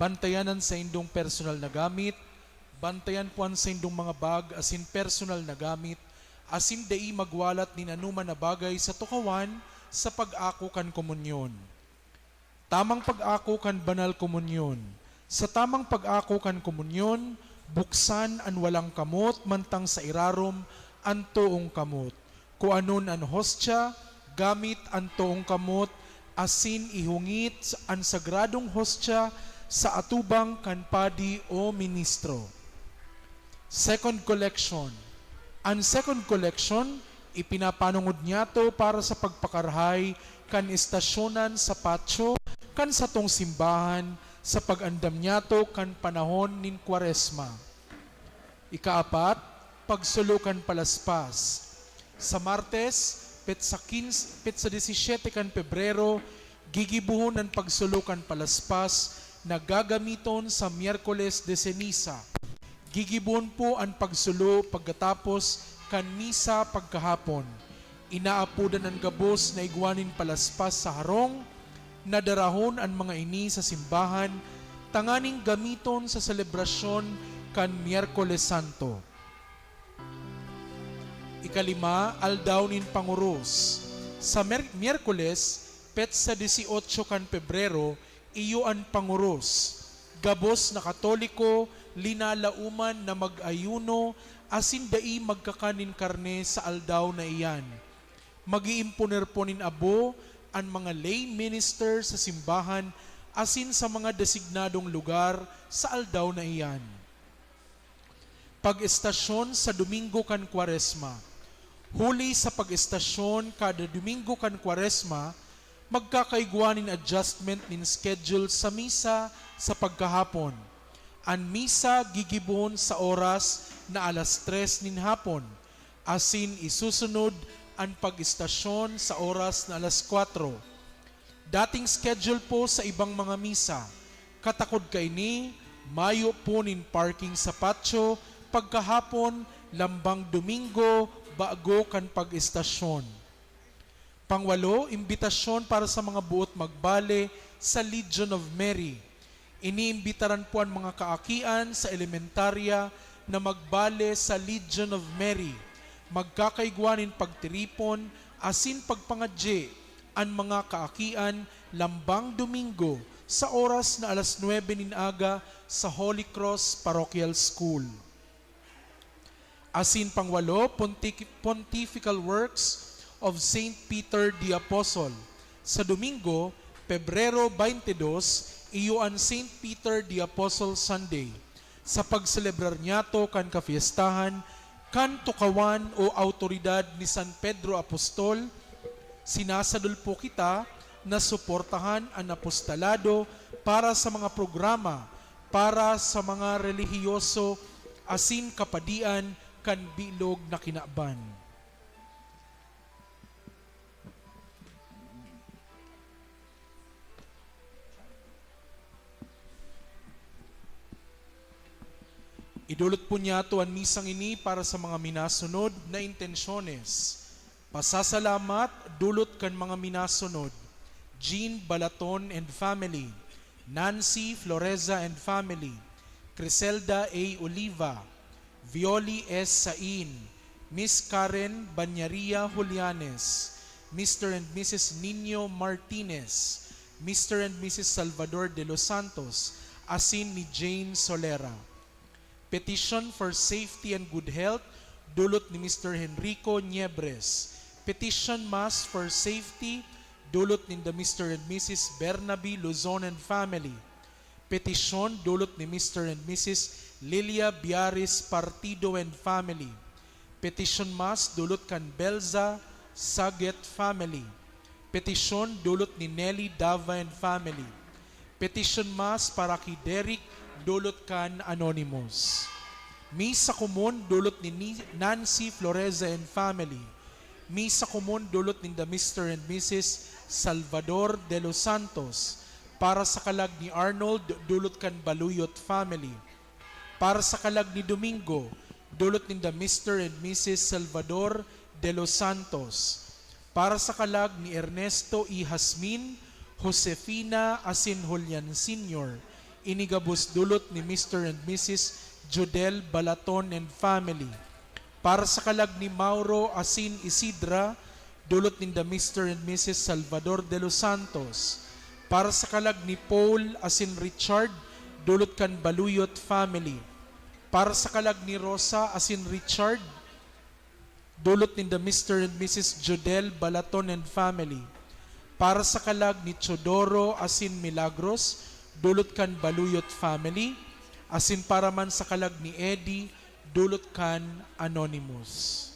bantayanan sa indong personal na gamit, bantayan puan sa indong mga bag asin personal na gamit, asin dai magwalat nin anuman na bagay sa tukawan sa pag-ako kan komunyon. Tamang pag-ako kan banal komunyon. Sa tamang pag-ako kan komunyon, buksan an walang kamot mantang sa irarom an toong kamot. Kuanon an hostya, gamit an toong kamot, asin ihungit ang sagradong hostya sa atubang kanpadi o ministro. Second collection. Ang second collection, ipinapanungod niya to para sa pagpakarhay kan istasyonan sa patio, kan sa tong simbahan, sa pag-andam niya to kan panahon nin Kwaresma. Ikaapat, pagsulukan palaspas. Sa Martes, petsa 17 kan Pebrero, gigibuhon ang pagsulukan palaspas na gagamiton sa Miyerkules de Ceniza. Gigibuhon po ang pagsulo pagkatapos kan misa pagkahapon. Inaapudan ang gabos na igwanin palaspas sa harong, nadarahon ang mga ini sa simbahan, tanganing gamiton sa selebrasyon kan Miyerkules Santo. Ikalima, aldaw nin panguros. Sa Miyerkules, petsa 18 kan Pebrero, iyo ang panguros. Gabos na Katoliko, linalauman na mag-ayuno, asin dai magkakanin karne sa aldaw na iyan. Mag-iimponer po nin abo ang mga lay minister sa simbahan, asin sa mga designadong lugar sa aldaw na iyan. Pag-estasyon sa Domingo kan Kwaresma. Huli sa pag-estasyon kada Domingo kan Kwaresma, magkakaigwanin adjustment nin schedule sa misa sa pagkahapon. Ang misa gigibon sa oras na alas 3 nin hapon, asin isusunod ang pag-estasyon sa oras na alas 4. Dating schedule po sa ibang mga misa, katakod kaini, mayo po nin parking sa patio, pagkahapon, lambang Domingo, bago kan pag-estasyon. Pangwalo, imbitasyon para sa mga buot magbale sa Legion of Mary. Iniimbitaran po ang mga kaakian sa elementarya na magbale sa Legion of Mary. Magkakaigwanin pagtiripon, asin pagpangadye ang mga kaakian lambang Domingo sa oras na alas 9 nin aga sa Holy Cross Parochial School. Asin pangwalo, Pontifical Works of Saint Peter the Apostle. Sa Domingo, Pebrero 22, iyo ang Saint Peter the Apostle Sunday. Sa pagselebrar niya to kan kafiestahan, kan tukawan o autoridad ni San Pedro Apostol, sinasadul po kita na suportahan ang apostolado para sa mga programa, para sa mga relihiyoso, asin kapadian kan bilog na kinaban. Idulot po niya ito ang misang ini para sa mga minasunod na intensyones. Pasasalamat, dulot kan mga minasunod. Jean Balaton and family, Nancy Floreza and family, Criselda A. Oliva, Violi S. Sain, Miss Karen Banyaria Julianes, Mr. and Mrs. Nino Martinez, Mr. and Mrs. Salvador de los Santos, asin ni Jane Solera. Petition for safety and good health, dulot ni Mr. Henrico Niebres. Petition mass for safety, dulot ni Mr. and Mrs. Bernabe Luzon and family. Petition, dulot ni Mr. and Mrs. Lilia Biaris Partido and family. Petition mass, dulot kan Belza Saget family. Petition, dulot ni Nelly Dava and family. Petition mass para kay Derek, dulot kan Anonymous. Misa Common, dulot ni Nancy Floreza and family. Misa Common, dulot ni Mr. and Mrs. Salvador de los Santos. Para sa kalag ni Arnold, dulot kan Baluyot family. Para sa kalag ni Domingo, dulot ni Mr. and Mrs. Salvador de los Santos. Para sa kalag ni Ernesto E. Hasmin, Josefina Asin Julian Sr., inigabus dulot ni Mr. and Mrs. Jodel Balaton and family. Para sa kalag ni Mauro Asin Isidra, dulot ni Mr. and Mrs. Salvador de los Santos. Para sa kalag ni Paul Asin Richard, dulot kan Baluyot family. Para sa kalag ni Rosa Asin Richard, dulot ni Mr. and Mrs. Jodel Balaton and family. Para sa kalag ni Chodoro Asin Milagros, dulot kan Baluyot family. Asin para man sa kalag ni Eddie, dulot kan Anonymous.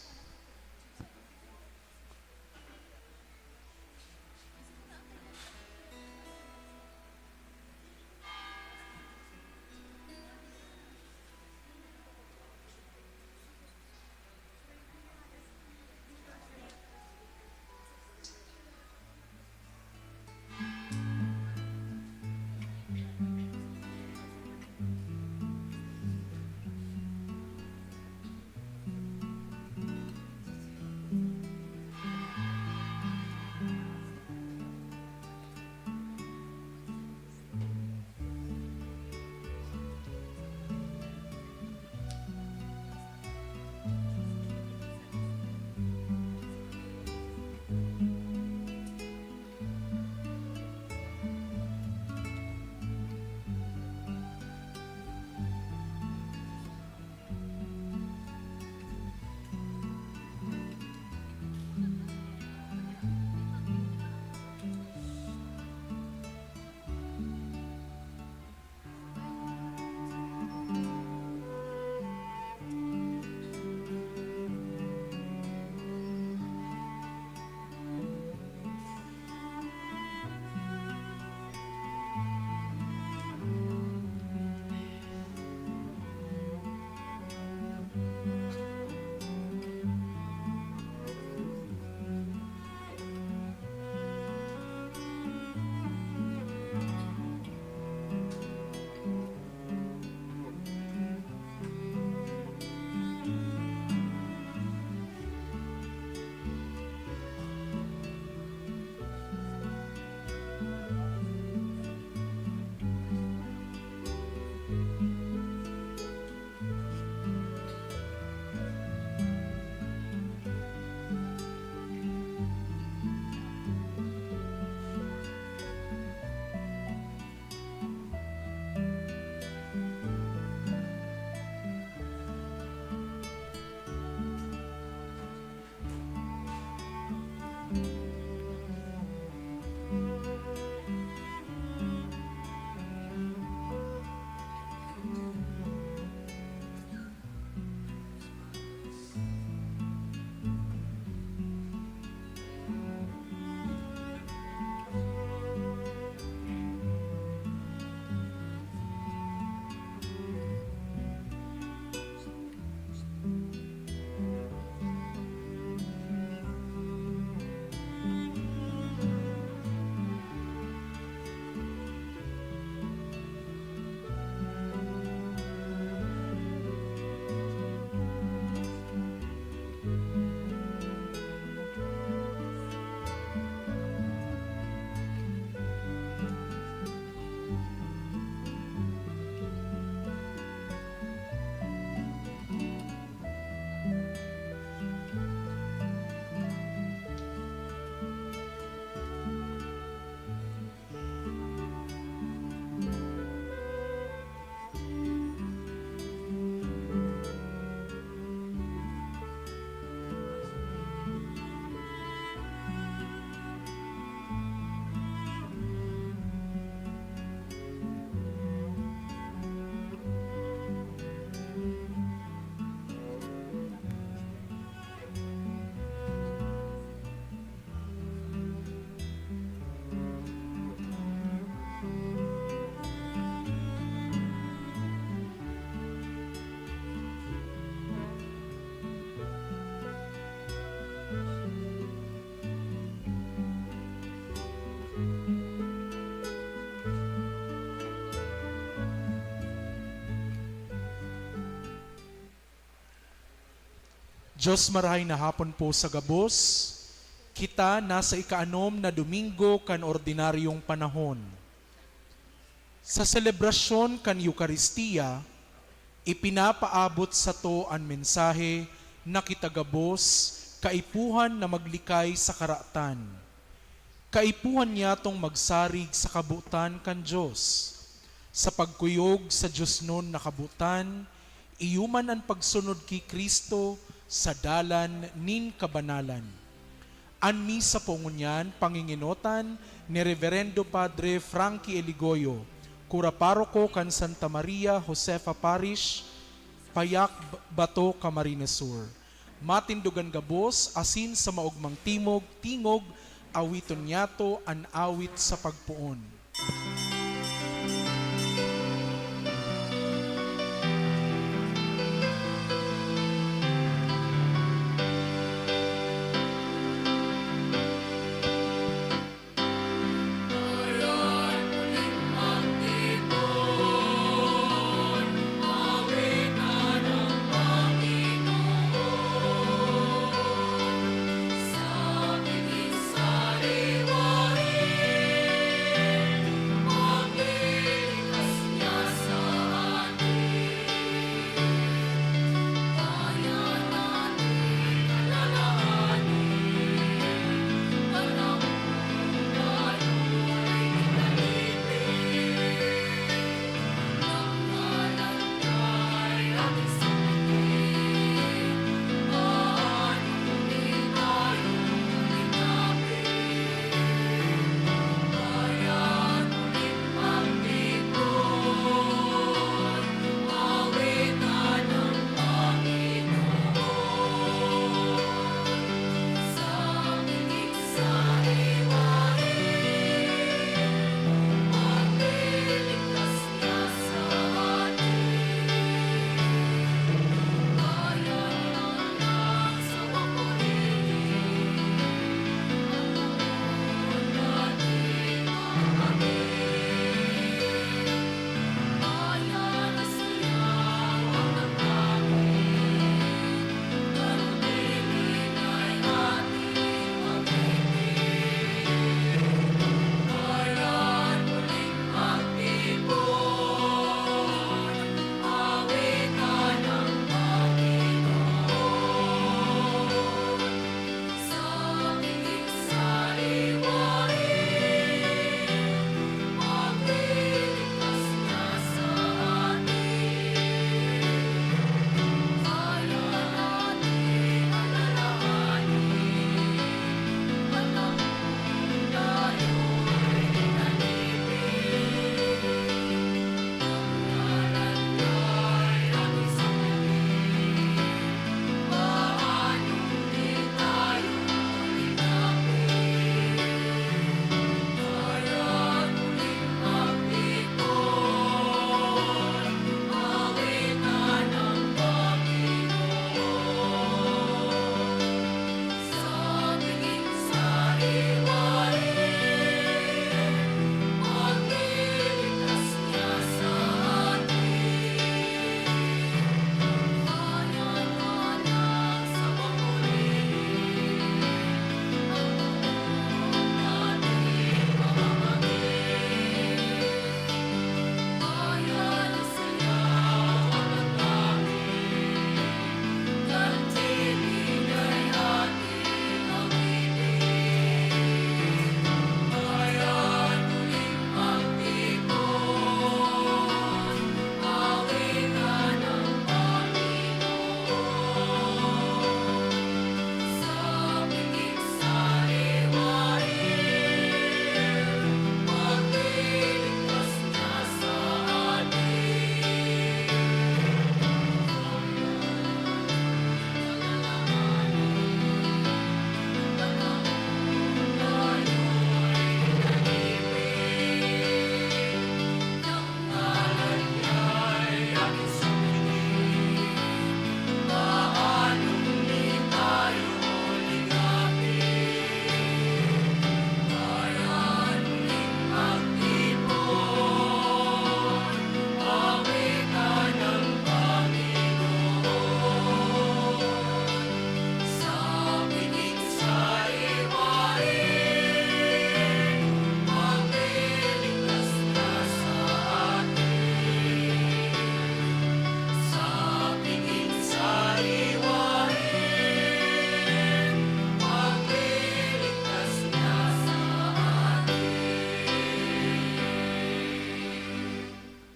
Diyos marahay na hapon po sa gabos, kita nasa ikaanom na Domingo kan ordinaryong panahon. Sa selebrasyon kan Eukaristiya, ipinapaabot sa to ang mensahe na kitagabos, kaipuhan na maglikay sa karatan. Kaipuhan niya tong magsarig sa kabutan kan Diyos. Sa pagkuyog sa Diyos nun na kabutan, iyuman ang pagsunod kay Kristo sa dalan nin kabanalan. Anmi sa pongunyan, panginginotan ni Reverendo Padre Frankie Eligoyo, Cura Paroko kan Santa Maria Josefa Parish, Payak Bato, Camarines Sur. Matindugan gabos, asin sa maugmang timog, tingog, awiton niyato an awit sa pagpuon.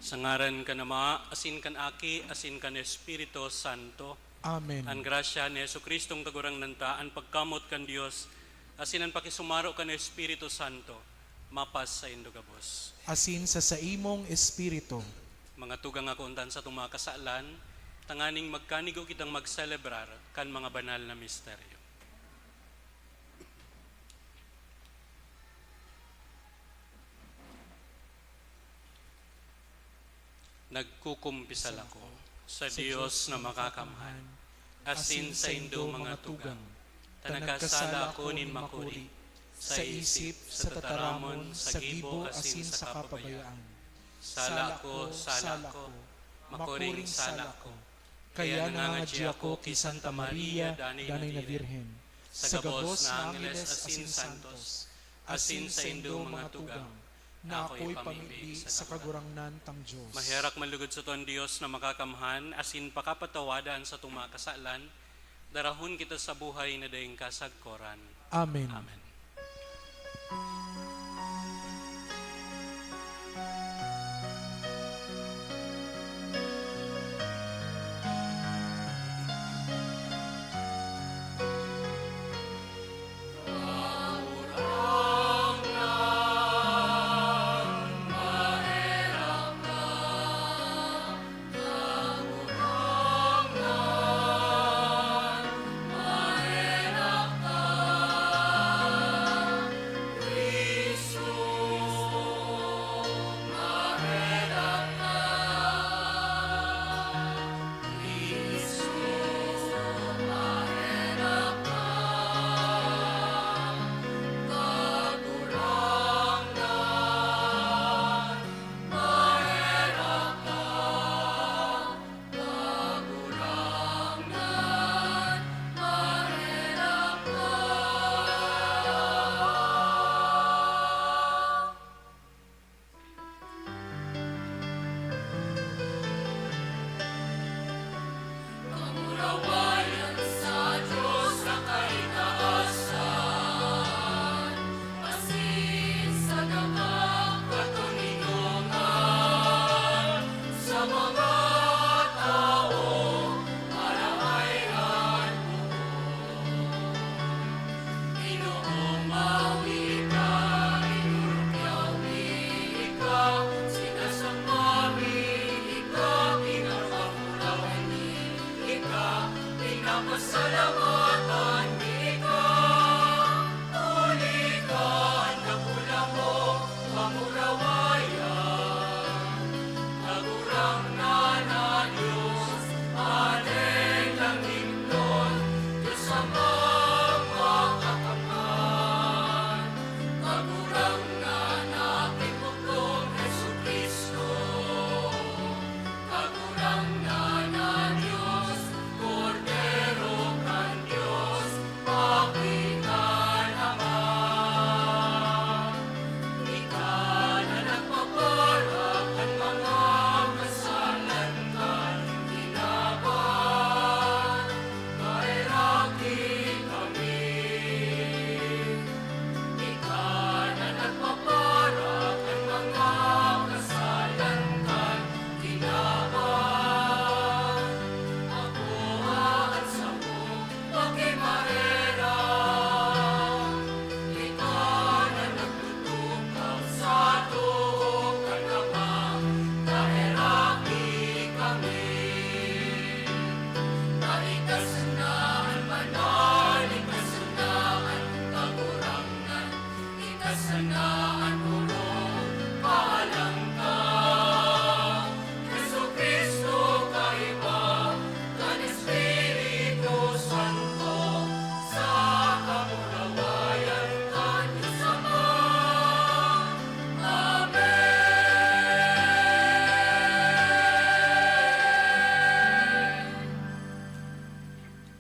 Sa ngaran ka nama, asin kan aki, asin kan Espiritu Santo. Amen. Ang grasya ni Jesucristong kagurang nanta, ang pagkamot kan Dios, asin ang pakisumaro kan Espiritu Santo, mapas sa indo gabos. Asin sa saimong espiritu. Mga tugang ako untan sa itong mga kasalan, tanganing magkanigo kitang magselebrar kan mga banal na misteryo. Nagkukumpisal ako sa Diyos na makakamhan, asin sa indo mga tugang, tanagkasala ako nin makuri, sa isip, sa tataramon, sa gibo, asin sa kapabayaan. Sala ko, makuring sala ko. Kaya nangangadya ko ki Santa Maria, danay na Virhen, sa gabos na Angeles asin Santos, asin sa indo mga tugang, Na ako'y pamili sa kagurangnan tang Diyos. Mahirak manlugod sa tuwan Diyos na makakamhan, asin pakapatawadan sa itong mga kasalan, darahon kita sa buhay na dayeng kasagkoran. Amen. Amen.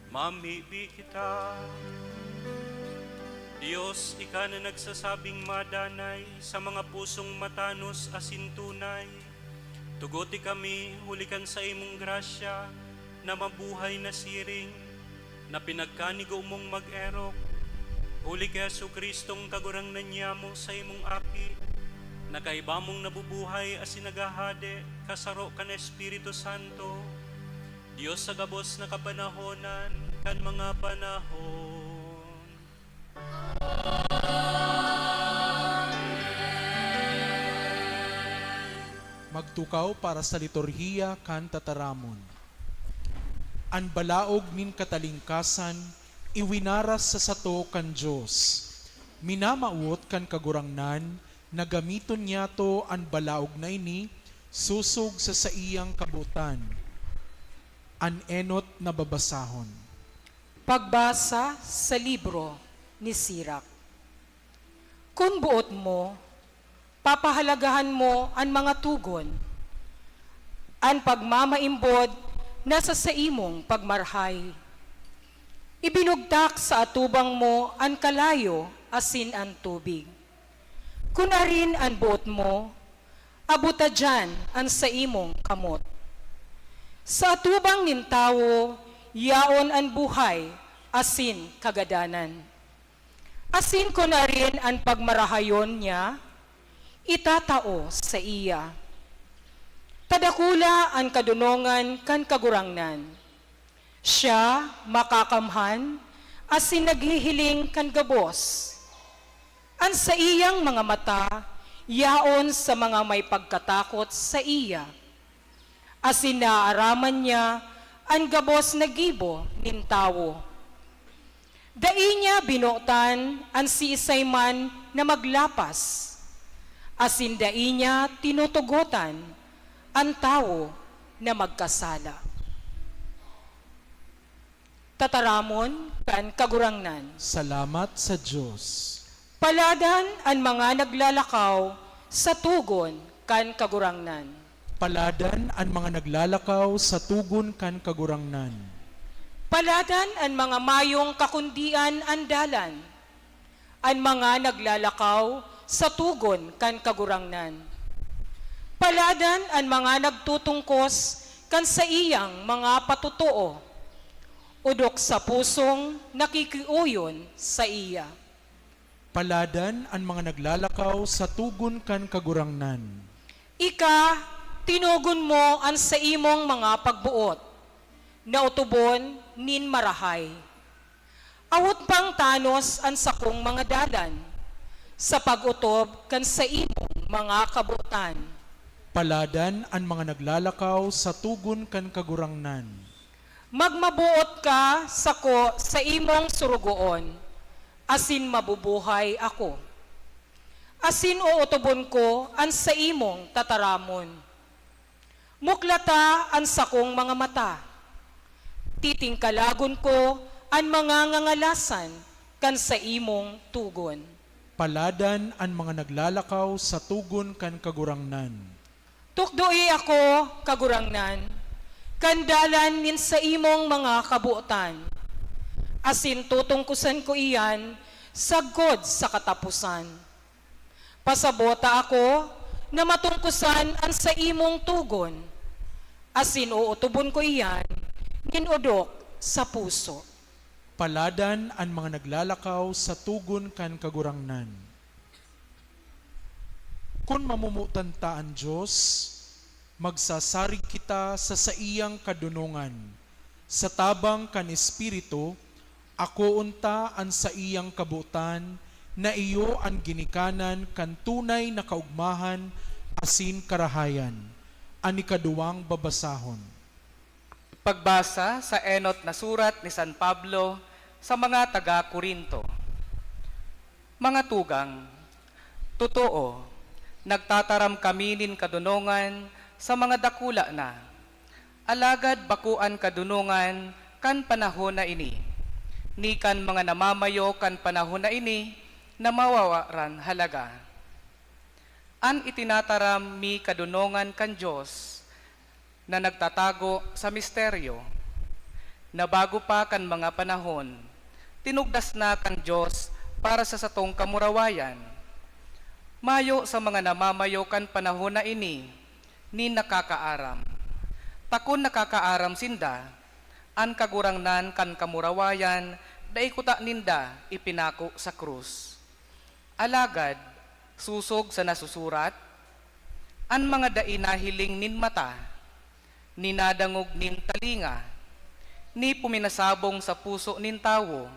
Mamibig kita, Diyos, ika na nagsasabing madanay sa mga pusong matanos asin tunay. Tugoti kami, hulikan sa imong grasya, na mabuhay na siring, na pinagkanigo mong mag-erok. Huli kay Jesucristong kagurang nanyamo sa imong aki, nakaiba mong nabubuhay as sinagahade, kasaro ka na Espiritu Santo, Diyos sa gabos na kapanahonan, kan mga panahon. Magtukaw para sa liturhiya kan tataramon. An balaog nin katalingkasan, iwinaras sa sato kan Diyos. Minamaot kan kagurangnan, nagamiton niya to an balaog na ini, susog sa saiyang kabutan. An enot na babasahon. Pagbasa sa libro ni Sirak. Kung buot mo, papahalagahan mo ang mga tugon, ang pagmamaimbod na sa imong pagmarhay. Ibinugtak sa atubang mo ang kalayo asin ang tubig. Kung arin ang buot mo, abuta dyan ang sa imong kamot. Sa atubang nintawo, yaon ang buhay asin kagadanan. Asin ko na rin ang pagmarahayon niya, itatao sa iya. Tadakula ang kadunongan kan kagurangnan. Siya makakamhan, asin naghihiling kan gabos. Ang sa iyang mga mata, yaon sa mga may pagkatakot sa iya. Asin naaaraman niya, ang gabos na gibo nin tawo. Dai niya binutan ang siisay man na maglapas. Asin dai niya tinutugutan ang tao na magkasala. Tataramon kan kagurangnan. Salamat sa Diyos. Paladan ang mga naglalakaw sa tugon kan kagurangnan. Paladan ang mga naglalakaw sa tugon kan kagurangnan. Paladan ang mga mayong kakundian andalan, ang mga naglalakaw sa tugon kan kagurangnan. Paladan ang mga nagtutungkos kan sa iyang mga patutuo, udok sa pusong nakikiuyon sa iya. Paladan ang mga naglalakaw sa tugon kan kagurangnan. Ika, tinugon mo ang sa imong mga pagbuot, na utubon nin marahay. Awot pang tanos ang sakong mga dalan, sa pag-utob kan sa imong mga kabutan. Paladan ang mga naglalakaw sa tugon kan kagurangnan. Magmabuot ka sako sa imong surugoon, asin mabubuhay ako. Asin uutubon ko ang sa imong tataramon. Muklata ang sakong mga mata. Titingkalagon ko ang mga ngangalasan kan sa imong tugon. Paladan ang mga naglalakaw sa tugon kan kagurangnan. Tukdoi ako, kagurangnan, kandalan nin sa imong mga kabuotan. Asin tutungkusan ko iyan, sagod sa katapusan. Pasabota ako na matungkusan ang sa imong tugon. Asin uutubon ko iyan, ninudok sa puso. Paladan ang mga naglalakaw sa tugon kan kagurangnan. Kung mamumutan ta ang Diyos, magsasarig kita sa saiyang kadunungan. Sa tabang kan Espiritu, ako unta ang sa iyang kabutan, na iyo ang ginikanan kan tunay na kaugmahan asin karahayan. Ang ikaduwang babasahon. Pagbasa sa enot na surat ni San Pablo sa mga taga-Korinto. Mga tugang, totoo, nagtataram kami nin kadunungan sa mga dakula na, alagad bakuan kadunungan kan panahon na ini, ni kan mga namamayo kan panahon na ini, na mawawaran halaga. An itinataram mi kadunungan kan Diyos, na nagtatago sa misteryo, na bago pa kan mga panahon, tinugdas na kan Diyos para sa satong kamurawayan. Mayo sa mga namamayo kan panahon na ini, ni nakakaaram. Takon nakakaaram sinda, an kagurangnan kan kamurawayan, da ikuta ninda ipinako sa krus. Alagad, susog sa nasusurat, an mga dainahiling nin mata, ninadangog nin talinga, ni puminasabong sa puso nin tawo,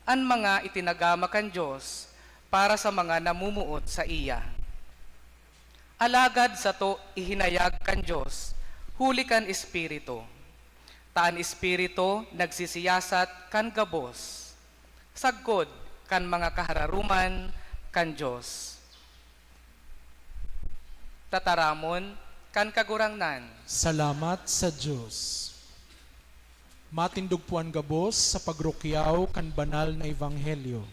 an mga itinagama kan Diyos para sa mga namumuot sa iya. Alagad sa to ihinayag kan Diyos, huli kan Espiritu. Taan Espiritu nagsisiyasat kan gabos, sagkod kan mga kahararuman kan Diyos. Tataramon kan kagurangnan. Salamat sa Diyos. Matindog po ang gabos sa pagrukyaw kan banal na ebanghelyo.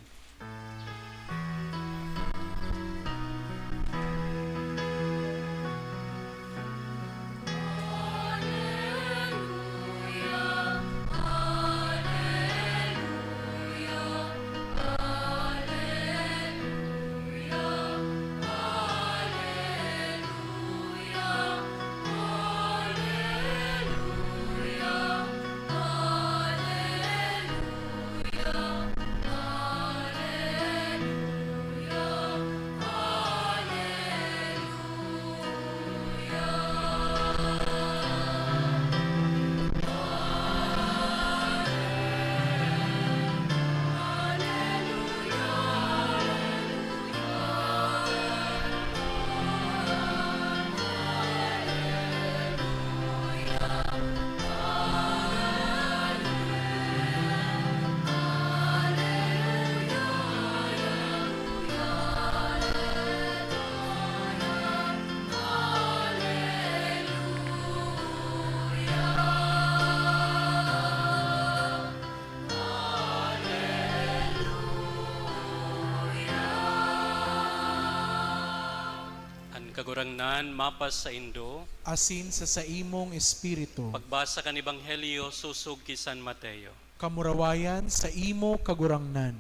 Kagurangnan, mapas sa Indo, Asin sa saimong espiritu, pagbasa kan Ebanghelyo susug ki San Mateo. kamurawayan sa imo kagurangnan.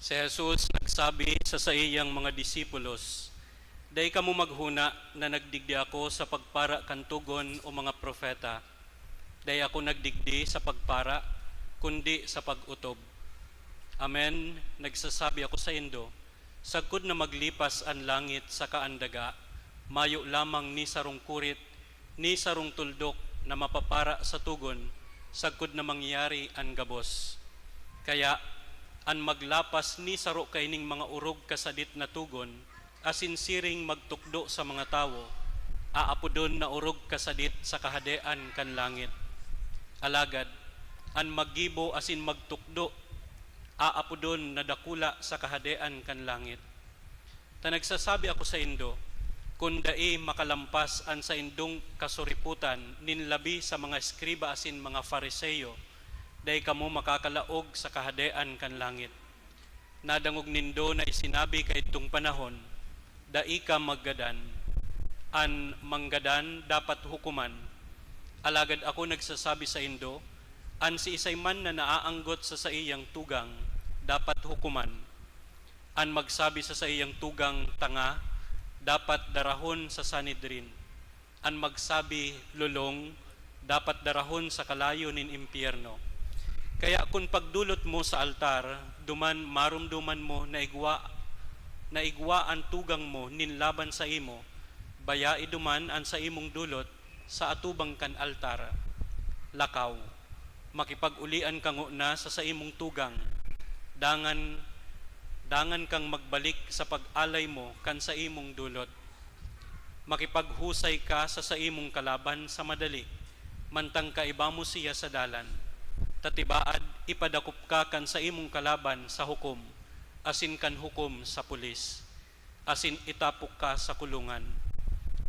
Si Jesus nagsabi sa iyang mga disipulos, "Day kamo maghuna na nagdigdi ako sa pagpara kantugon o mga propeta. Day ako nagdigdi sa pagpara, kundi sa pag-utob. Amen, nagsasabi ako sa indo, sagkod na maglipas ang langit sa kaandaga, mayo lamang ni sarong kurit, ni sarong tuldok na mapapara sa tugon, sagkod na mangyari ang gabos. Kaya, an maglapas ni saro kaining mga urog kasadit na tugon, asin siring magtukdo sa mga tawo, aapodon na urog kasadit sa kahadean kan langit. Alagad, an maggibo asin magtukdo, aapodon na dakula sa kahadean kan langit. Ta nagsasabi ako sa indo, kung dai makalampas an sa indong kasuriputan, ninlabi sa mga eskriba asin mga fariseyo, day kamo makakalaog sa kahadean kan langit. Nadangog nindo na isinabi kay itong panahon, dai ka maggadan, an manggadan dapat hukuman. Alagad ako nagsasabi sa indo, an si isay man na naaanggot sa saiyang tugang, dapat hukuman. An magsabi sa saiyang tugang tanga, dapat darahon sa Sanhedrin. An magsabi lulong, dapat darahon sa kalayo nin impyerno. Kaya kung pagdulot mo sa altar, duman marumduman mo na igwa ang tugang mo ninlaban sa imo, baya iduman ang sa imong dulot sa atubang kan altar. Lakaw, makipag-ulian kang na sa imong tugang, dangan kang magbalik sa pag-alay mo kan sa imong dulot. Makipaghusay ka sa imong kalaban sa madali, mantang kaiba mo siya sa dalan. Tatibaad, ipadakop ka kan sa imong kalaban sa hukom, asin kan hukom sa pulis, asin itapok ka sa kulungan.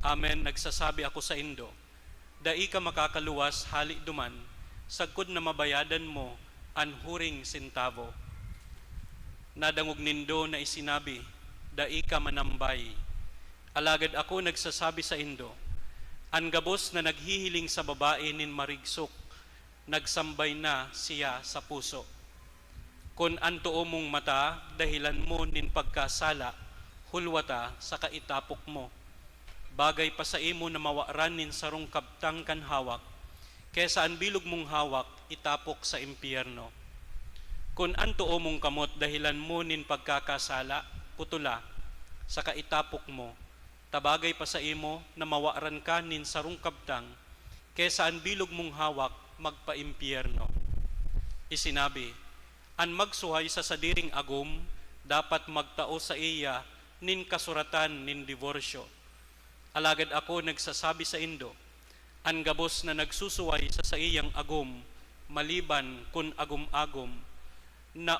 Amen, nagsasabi ako sa indo, dai ka makakaluwas hali duman, sagkod na mabayadan mo an huring sintabo. Nadangog nindo na isinabi, dai ka manambay. Alagad ako nagsasabi sa indo, an gabos na naghihiling sa babae nin marigsok, nagsambay na siya sa puso. Kung an tuo mong mata, dahilan mo nin pagkasala, hulwata sa kaitapok mo. bagay pa sa imo na mawaran nin sarong kabtang kan hawak, kaysa ang bilog mong hawak itapok sa impyerno. Kung anto o mong kamot dahilan mo nin pagkakasala, putula, sa kaitapok mo, tabagay pa sa imo na mawaran ka nin sarong kabtang, kaysa ang bilog mong hawak magpa-impyerno. Isinabi, an magsuhay sa sadiring agom, dapat magtao sa iya nin kasuratan nin diborsyo. Alagad ako nagsasabi sa indo, an gabos na nagsusuway sa iyang agom, maliban kun agom-agom, na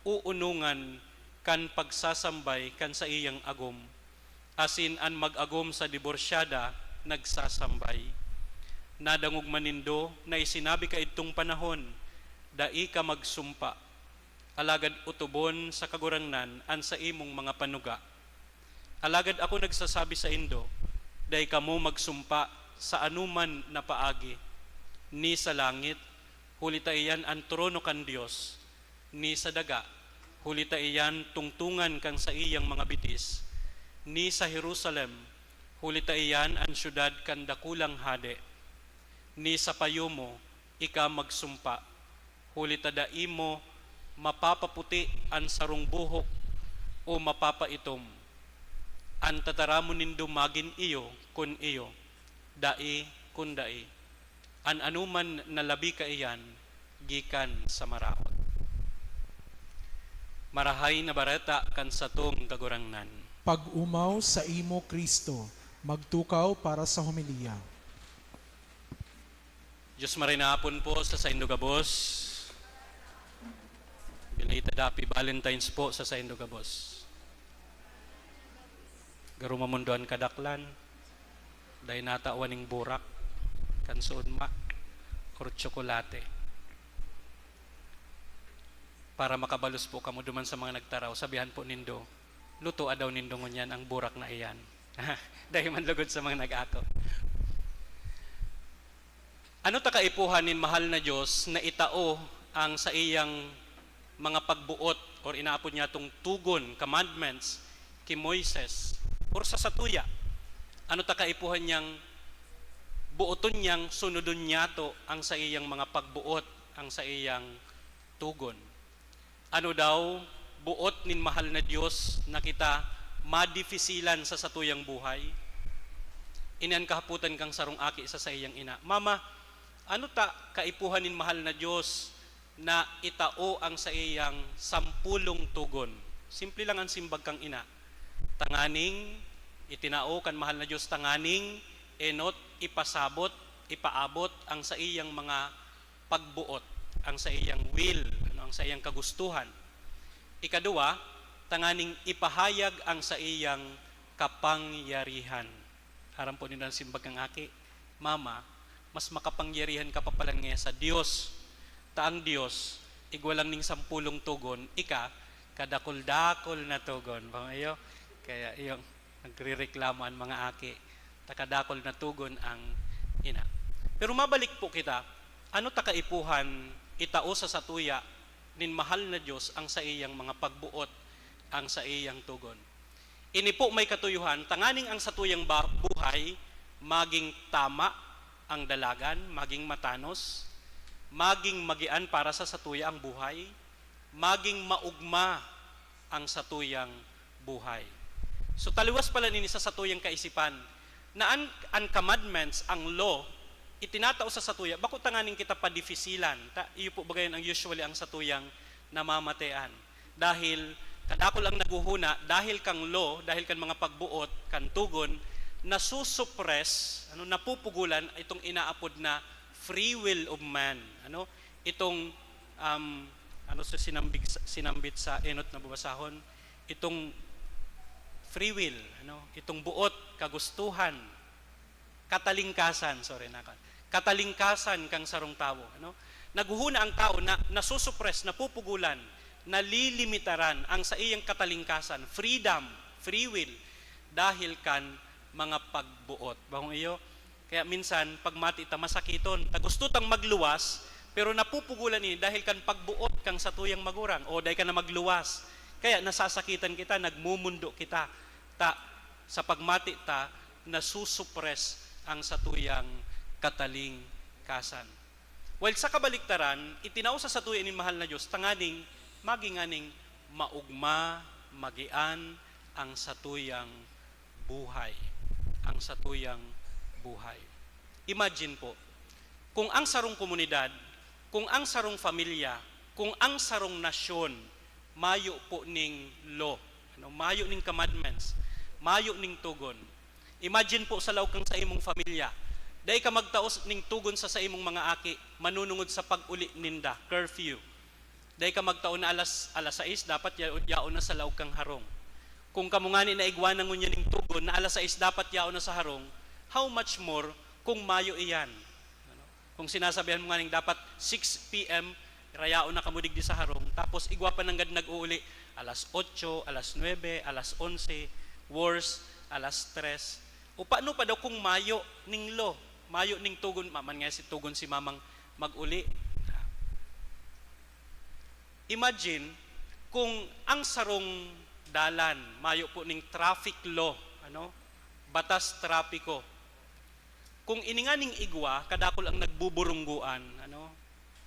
uunungan kan pagsasambay kan sa iyang agom, asin an mag-agom sa diborsyada nagsasambay. Nadangog manindo na isinabi ka itong panahon, dai ka magsumpa, alagad utubon sa kagurangnan an sa imong mga panuga. Alagad ako nagsasabi sa indo, dai kamo magsumpa sa anuman na paagi, ni sa langit, hulita iyan ang trono kan Dios, ni sa daga, hulita iyan tungtungan kang sa iyang mga bitis, ni sa Jerusalem, hulita iyan ang syudad kan dakulang hade, ni sa payo mo, ika magsumpa, hulita daimo mapapaputi ang sarong buhok o mapapaitom. Ang tataramo nindo magin iyo kun iyo, dai kun dai. An anuman na labi ka iyan, gikan sa maraot. Marahay na bareta kan satong kagurangnan. Pag-umaw sa imo Kristo, magtukaw para sa homilya. Diyos marinapon po sa Saindo Gabos. Belated Happy Valentine's po sa Saindo Gabos. Garo mamunduan kadaklan, dahil natawaning burak, kansuon ma, or tsokolate. Para makabalos po kamo duman sa mga nagtaraw, sabihan po nindo, luto daw nindo ngunyan ang burak na iyan. Dahil man lugod sa mga nag-ako. Ano ta kaipuhan nin mahal na Diyos na itao ang sa iyang mga pagbuot or inaapod niya itong tugon, commandments, kay Moises or sa satuya? Ano ta kaipuhan niyang buoton niyang sunodon niya to ang sa iyang mga pagbuot, ang sa iyang tugon? Ano daw buot nin mahal na Diyos na kita madifisilan sa satuyang buhay? Inan kahaputan kang sarong aki sa iyang ina, Mama, ano ta kaipuhan nin mahal na Diyos na itao ang sa iyang 10 tugon? Simple lang ang simbag kang ina. Tanganing itinao kan mahal na Diyos, tanganing enot ipasabot, ipaabot ang sa iyang mga pagbuot, ang sa iyang will, ang sa iyang kagustuhan. Ikadua, tanganing ipahayag ang sa iyang kapangyarihan. Haram po nila ang simbag ng aki, Mama, mas makapangyarihan ka pa palang ngayon sa Diyos. Taang Diyos, igwalang ning 10 tugon, ika, kadakol-dakol na tugon. Pamayo, kaya yung nagre-reklamo ang mga aki, takadakol na tugon ang ina. Pero mabalik po kita, ano takaipuhan itao sa satuya nin mahal na Diyos ang sa iyang mga pagbuot, ang sa iyang tugon? Ini po may katuyuhan, tanganing ang satuyang buhay, maging tama ang dalagan, maging matanos, maging magian para sa satuya ang buhay, maging maugma ang satuyang buhay. So taliwas pala nini sa satuyang kaisipan, na ang commandments, ang law, itinatao sa satuya, bako tanganing kita padifisilan, iyo po bagayan ang usually ang satuyang namamatean. Dahil kadakol ang naguhuna, dahil kang law, dahil kan mga pagbuot, kan tugon, nasusuppress, napupugulan itong inaapod na free will of man. Itong sinambit sa enot na babasahon, itong free will, itong buot, kagustuhan, katalingkasan, katalingkasan kang sarong tao. Naguhuna ang tao na nasusuppress, napupugulan, nalilimitaran ang sa iyang katalingkasan, freedom, free will, dahil kan mga pagbuot. Bahong iyo, kaya minsan, pag mati ta masakiton, ta gusto tang magluwas, pero napupugulan ni dahil kan pagbuot kang satuyang magurang, o dahil ka na magluwas. Kaya nasasakitan kita, nagmumundo kita. Sa pagmati ta, nasusupres ang satuyang katalingkasan. While sa kabaliktaran, itinaw sa satuyan ni mahal na Diyos, tanganing, maginganing, maugma, magian, ang satuyang buhay. Ang satuyang buhay. Imagine po, kung ang sarong komunidad, kung ang sarong pamilya, kung ang sarong nasyon, mayo po ning law, mayo ning commandments, mayo ning tugon. Imagine po sa law kang sa imong pamilya, dahil ka magtaos ning tugon sa imong mga aki, manunungod sa pag-uli ninda, curfew. Dahil ka magtaon na alas 6, dapat yaon na sa laog kang harong. Kung kamungani na igwana ngunya ning tugon na alas 6 dapat yaon na sa harong, how much more kung mayo iyan? Kung sinasabihan mo nga ning dapat 6 p.m. rayaon na kamudig di sa harong, tapos igwa pa nang gad nag-uuli alas 8, alas 9, alas 11, worse, alas 3. O paano pa daw kung mayo ning law, mayo ning tugon, man nga si tugon si mamang mag-uli. Imagine kung ang sarong dalan, mayo po ning traffic law, batas trapiko. Kung ininganing igwa, kadakol ang nagbuburungguan,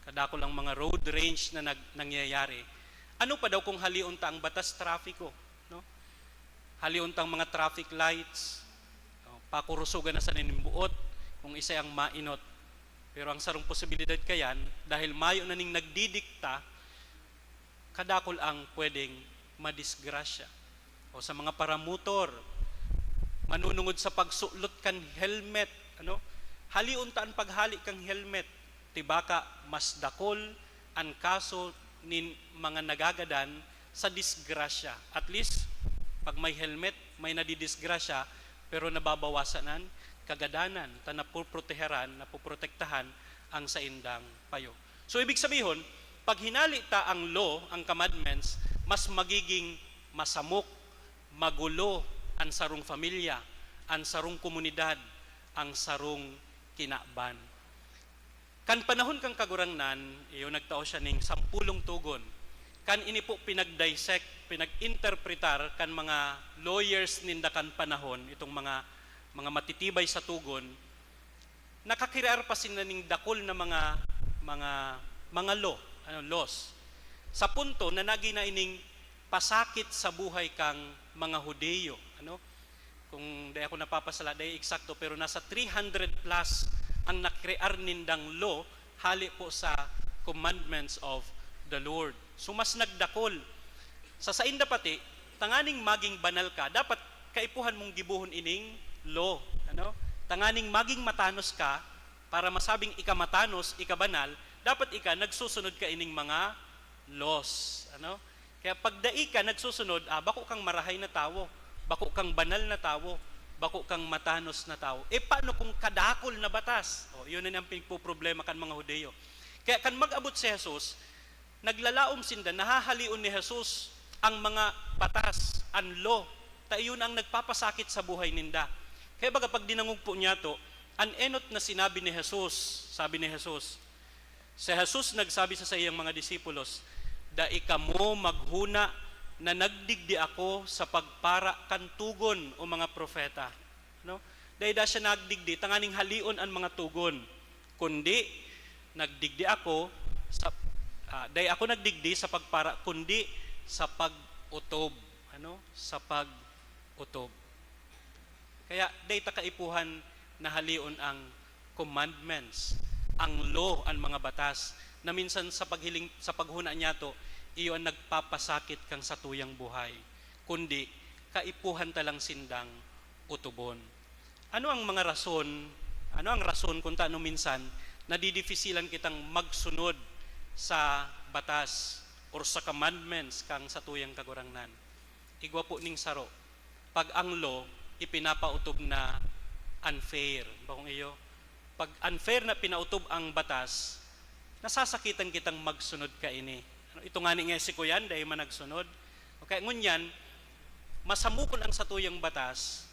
kadakol ang mga road range na nangyayari. Ano pa daw kung halion ta ang batas trapiko? Halion ta ang mga traffic lights, pakurusugan na sa ninimbuot, kung isa ang mainot. Pero ang sarong posibilidad kayan, dahil mayo na ning nagdidikta, kadakol ang pwedeng madisgrasya. O sa mga paramotor, manunungod sa pagsulot kan helmet, haliun taan paghali kang helmet, tibaka mas dakol ang kaso nin mga nagagadan sa disgrasya. At least, pag may helmet, may nadidisgrasya, pero nababawasanan, kagadanan, napuproteheran, napuprotektahan ang sa indang payo. So, ibig sabihin, pag hinali ta ang law, ang commandments, mas magiging masamok, magulo ang sarong familia, ang sarong komunidad, ang sarong kinaban. Kan panahon kang kagurangnan, iyo nagtao siya ning 10 tugon. Kan ini po pinag-dissect, pinag-interpretar kan mga lawyers ninda kan panahon, itong mga matitibay sa tugon, nakakiriar pa sila ning dakol na mga laws. Sa punto na nagi na ining pasakit sa buhay kang mga Hudeyo. Kung di ako napapasala, di eksakto, pero nasa 300 plus ang nakrear nindang law hali po sa commandments of the Lord. So mas nagdakol. Sa sainda pati, tanganing maging banal ka, dapat kaipuhan mong gibuhon ining law. Tanganing maging matanos ka, para masabing ikamatanos, ikabanal, dapat ika nagsusunod ka ining mga laws. Kaya pagdai ka nagsusunod, bako kang marahay na tawo, bako kang banal na tawo, bako kang matanos na tawo. Paano kung kadakol na batas? Yun na ang pinagpo-problema kan mga Hudeyo. Kaya kan mag-abot si Jesus, naglalaom sinda, nahahalion ni Jesus ang mga batas, ang law, yun ang nagpapasakit sa buhay ninda. Kaya baga pag dinangog po niya to, ang enot na sinabi ni Jesus, sabi ni Jesus, si Jesus nagsabi sa iyang mga disipulos, "Dai kamo maghuna na nagdigdi ako sa pagpara kantugon o mga propeta." Dai da siya nagdigdi, tanganing halion ang mga tugon. Kundi nagdigdi ako sa dai ako nagdigdi sa pagpara, kundi sa pag-utob. Sa pag-utob. Kaya dai ta kaipuhan na halion ang commandments, ang law, ang mga batas, na minsan sa paghuna niya to, iyo ang nagpapasakit kang satuyang buhay, kundi kaipuhan talang sindang utubon. Ano ang mga rason? Ano ang rason kung taano minsan nadidifisilan kitang magsunod sa batas or sa commandments kang satuyang kagurangnan? Igwa po ning saro. Pag ang law ipinapautob na unfair. Bakong iyo? Pag unfair na pinautob ang batas, nasasakitan kitang magsunod ka ini. Ito nga ni si Kuyan, dahil managsunod. Okay, ngunyan, masamukon ang satuyang batas,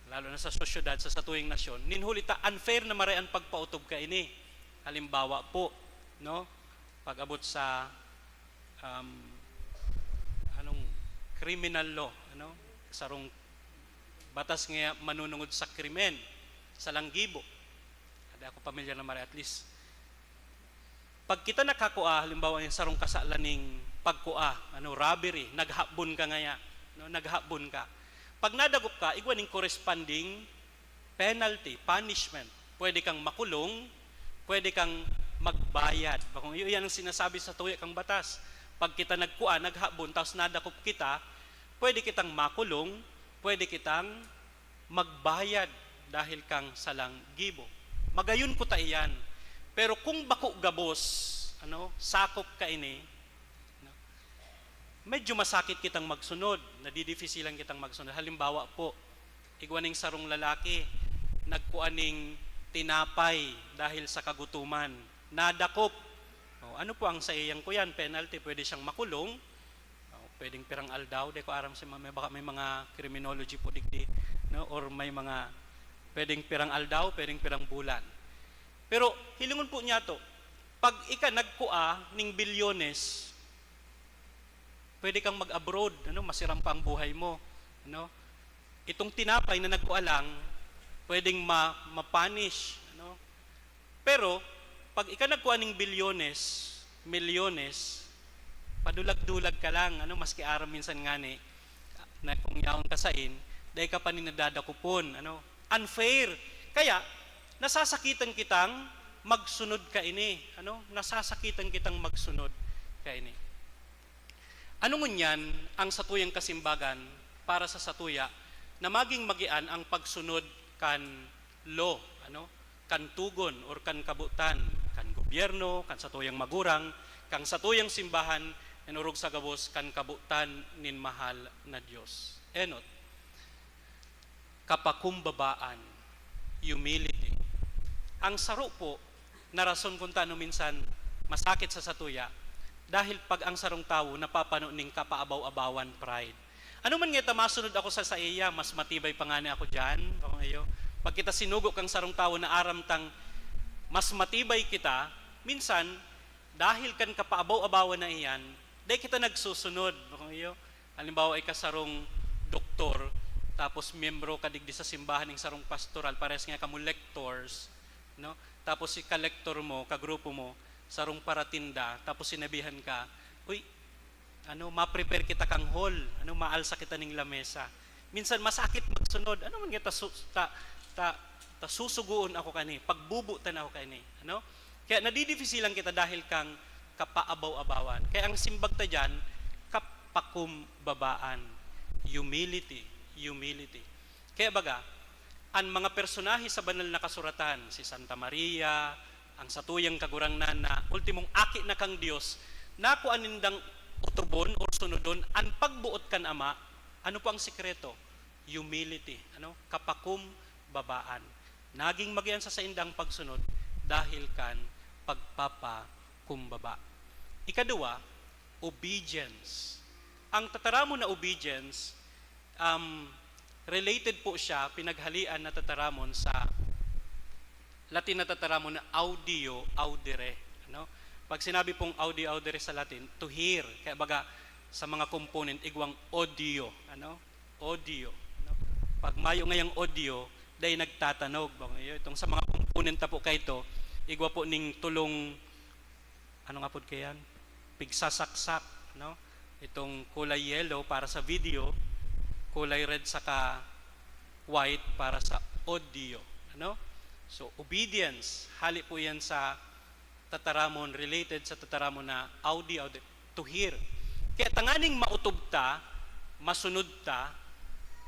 lalo na sa sosyedad, sa satuyang nasyon, ninhulita unfair na marayan pagpautob ka ini. Halimbawa po, pag-abot sa criminal law, sarong batas nga manunungod sa krimen, sa langgibo. Hindi ako pamilyar na mara, at least. Pag kita nakakua, halimbawa yung sarong kasalaning pagkua, robbery, naghabon ka ngaya, naghabon ka. Pag nadagop ka, igwaning corresponding penalty, punishment. Pwede kang makulong, pwede kang magbayad. Kung yan ang sinasabi sa tuya kang batas. Pag kita nagkua, naghabon, tapos nadakop kita, pwede kitang makulong, pwede kitang magbayad dahil kang salang gibo. Magayon ko ta iyan. Pero kung bako gabos, sakop ka ini, medyo masakit kitang magsunod, nadidifisilan kitang magsunod. Halimbawa po, igwaning sarong lalaki, nagkuaning tinapay dahil sa kagutuman, nadakop. Ano po ang sa iyang ko yan? Penalty, pwede siyang makulong, pwedeng pirang aldaw, di ko aram si baka may mga criminology po digdi, or may mga pwedeng pirang aldaw, pwedeng pirang bulan. Pero hilingon po niya to, pag ika nagkua ning bilyones, pwede kang mag-abroad, masiram pa ang buhay mo. Itong tinapay na nagkua lang, pwedeng ma-punish. Pero, pag ika nagkuha ng bilyones, milyones, padulag-dulag ka lang, maski aram minsan nga ni, na kung yaon kasain, dahil ka pa ninadadakupon, unfair. Kaya, nasasakitan kitang magsunod ka ini, nasasakitan kitang magsunod ka ini. Ano ngunyan ang satuyang kasimbagan para sa satuya na maging magian ang pagsunod kan law, kan tugon or kan kabutan, kan gobyerno, kan satuyang magurang, kan satuyang simbahan, enurog sa gabos, kan kabutan nin mahal na Diyos. Enot, kapakumbabaan, humility. Ang saro po, na rason kung tano minsan masakit sa satuya, dahil pag ang sarong tao napapano ning kapaabaw-abawan pride. Ano man nga masunod ako sa iya, mas matibay pa nga ni ako dyan. Pag kita sinugo kang sarong tao na aram tang mas matibay kita, minsan, dahil kan kapaabaw-abawan na iyan, dahil kita nagsusunod. Halimbawa ay kasarong doktor, tapos miyembro ka digdi sa simbahan ng sarong pastoral, pares nga kamo lectors, tapos si ka-lector mo, ka-grupo mo, sarong paratinda, tapos sinabihan ka, uy, ma-prepare kita kang hall, maalsa kita ning lamesa. Minsan masakit magsunod, man kita susuguon ako kani, pagbubutan ako kani, Kaya nadidifisilan kita dahil kang kapaabaw-abawan. Kaya ang simbag ta dyan, kapakumbabaan, humility. Kaya baga, ang mga personahe sa banal na kasuratan, si Santa Maria, ang satuyang kagurangnan na ultimong aki na kang Diyos, naku anindang utubon o sunodon, ang pagbuot kan Ama, ano po ang sikreto? Humility, kapakumbabaan. Naging magian sa indang pagsunod dahil kan pagpapakumbaba. Ikadua, obedience. Ang tataramon na obedience, related po siya, pinaghalian na tataramon sa Latin na tataramon na audio, audere. Pag sinabi pong audio, audere sa Latin, to hear. Kaya baga, sa mga component, igwang audio. Audio. Pag mayo ngayang audio, dahil nagtatanog. Itong sa mga component na po kayo ito, igwa po ning tulong, nga po kayan? Pigsasaksak. Itong kulay yellow para sa video, kulay red saka white para sa audio. So, obedience, hali po yan sa tataramon, related sa tataramon na audio, to hear. Kaya tanganing mautob ta, masunod ta,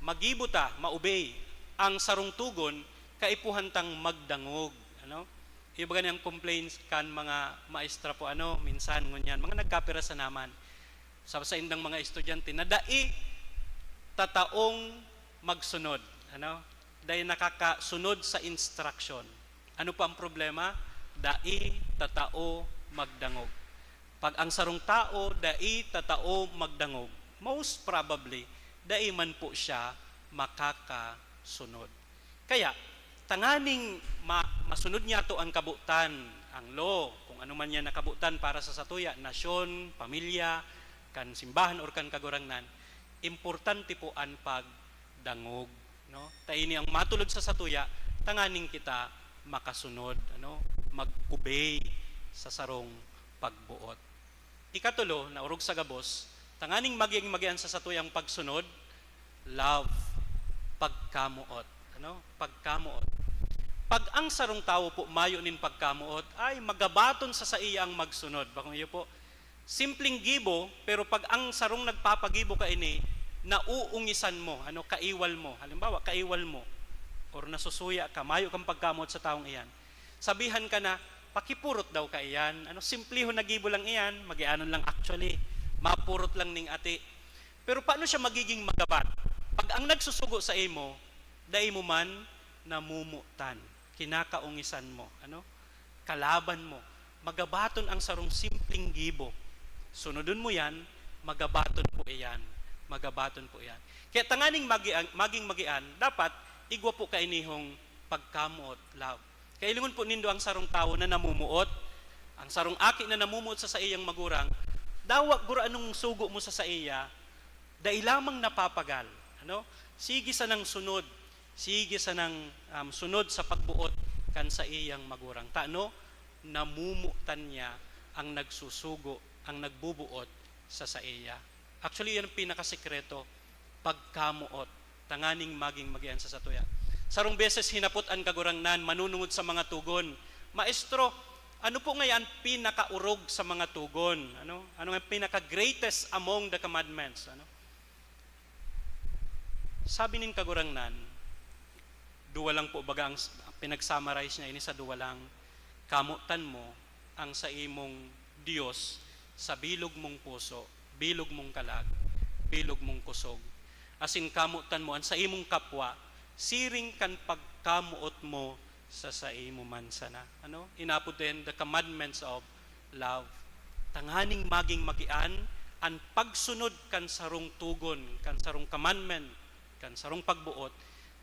magibo ta, maobey, ang sarong tugon, kaipuhantang magdangog. Iba ganyan complaints kan mga maestra po, minsan ngunyan, mga nagkapira sa naman, sa indang mga estudyante, na dai tataong magsunod. Dahil nakakasunod sa instruction. Ano pa ang problema? Dai tatao magdangog. Pag ang sarong tao, dai tatao magdangog, most probably, dai man po siya makakasunod. Kaya, tanganing masunod niya to ang kabutan, ang law, kung ano man yan nakabutan para sa satuya, nasyon, pamilya, kan simbahan or kan kagurangnan, importante po ang pagdangog. ano? Ta ini ang matulog sa satuya, tanganing kita makasunod, ano? Mag-obey sa sarong pagbuot. Ikatulo, na urog sa gabos, tanganing magian sa satuyang pagsunod, love, pagkamuot, ano? Pagkamuot. Pag ang sarong tao po mayo nin pagkamuot, ay magabaton sa iya ang magsunod. Bakong iyo po, simpleng gibo, pero pag ang sarong nagpapagibo ka ini, nauungisan mo, ano, kaiwal mo. Halimbawa, kaiwal mo, or nasusuya ka, mayo kang pagkamuot sa taong iyan. Sabihan ka na, pakipurot daw ka iyan. Ano, simplihon na gibo lang iyan, magianon lang actually, mapurot lang ning ati. Pero paano siya magiging magabat? Pag ang nagsusugo sa imo, dai mo man namumutan, kinakaungisan mo, ano? Kalaban mo, magabaton ang sarong simpleng gibo. Sunodon mo yan, magabaton po iyan. Magabaton po iyan. Kaya tanganing maging magian, dapat igwa po kainihong pagkamuot, love. Kaya ilingon po nindo ang sarong tao na namumuot, ang sarong aki na namumuot sa iyang magurang, dawag gura anong sugo mo sa iya, dai lamang napapagal. Ano? Sige sa nang sunod, sige sa nang sunod sa pagbuot kan sa iyang magurang. Taano? Namumutan niya ang nagsusugo, ang nagbubuot sa iya. Actually, yan ang pinakasekreto, pagkamuot, tanganing maging magian sa satuya. Sarong beses hinapot ang kagurangnan, manunungod sa mga tugon. Maestro, ano po ngayon pinakaurog sa mga tugon? Ano nga pinaka-greatest among the commandments? Ano? Sabi nin kagurangnan, duwa lang po baga ang pinag-summarize niya ini sa duwa lang, kamutan mo ang sa imong Diyos sa bilog mong puso, bilog mong kalag, bilog mong kusog. Asin kamutan mo ang sa imong kapwa, siring kan pagkamuot mo sa imo man sana. Ano? Inapod din the commandments of love. Tanganing maging magian, ang pagsunod kan sarong tugon, kan sarong commandment, kan sarong pagbuot,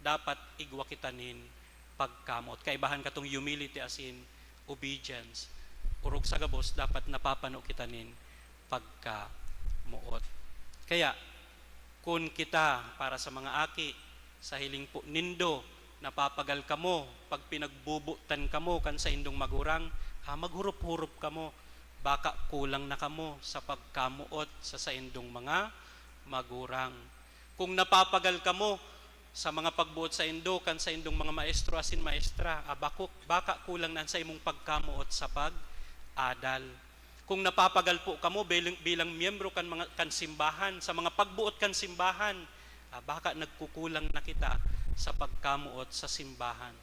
dapat igwa kitanin pagkamot. Kaibahan katong humility as in obedience. Urog sa gabos, dapat napapano kitanin pagkamuot. Kaya, kung kita, para sa mga aki, sa hiling po nindo, napapagal ka mo, pag pinagbubutan ka mo, kan sa indong magurang, maghurup-hurup ka mo, baka kulang na ka mo sa pagkamuot sa indong mga magurang. Kung napapagal ka mo sa mga pagbuot sa indo, kan sa indong mga maestro asin maestra, baka kulang na sa imong pagkamuot sa pag-adal. Kung napapagal po ka mo bilang miyembro kan simbahan, sa mga pagbuot kan simbahan, baka nagkukulang na kita sa pagkamuot sa simbahan.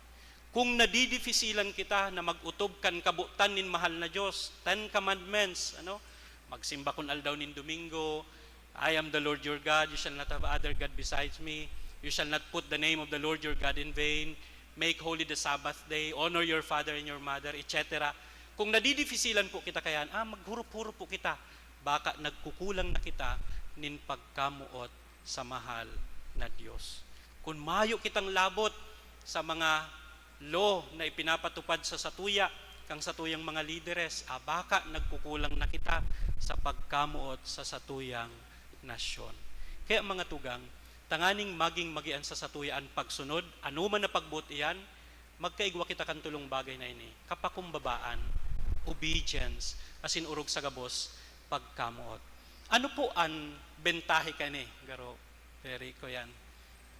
Kung nadidifisilan kita na mag-utob kan kabutan nin mahal na Diyos, 10 commandments, ano? Magsimba kun aldaw nin Domingo, I am the Lord your God, you shall not have other God besides me, you shall not put the name of the Lord your God in vain, make holy the Sabbath day, honor your father and your mother, etc. Kung nadidifisilan po kita kayan, maghurup-hurup po kita, baka nagkukulang na kita nin pagkamuot sa mahal na Diyos. Kung mayo kitang labot sa mga law na ipinapatupad sa satuya, kang satuyang mga lideres, baka nagkukulang na kita sa pagkamuot sa satuyang nasyon. Kaya mga tugang, tanganing maging magian sa satuyaan pagsunod, anuman na pagbuot iyan, magkaigwa kita kan tulong bagay na ini, kapakumbabaan, obedience, asin urog sa gabos, pagkamuot. Ano po ang bentahe ka ni? Garo, very ko yan,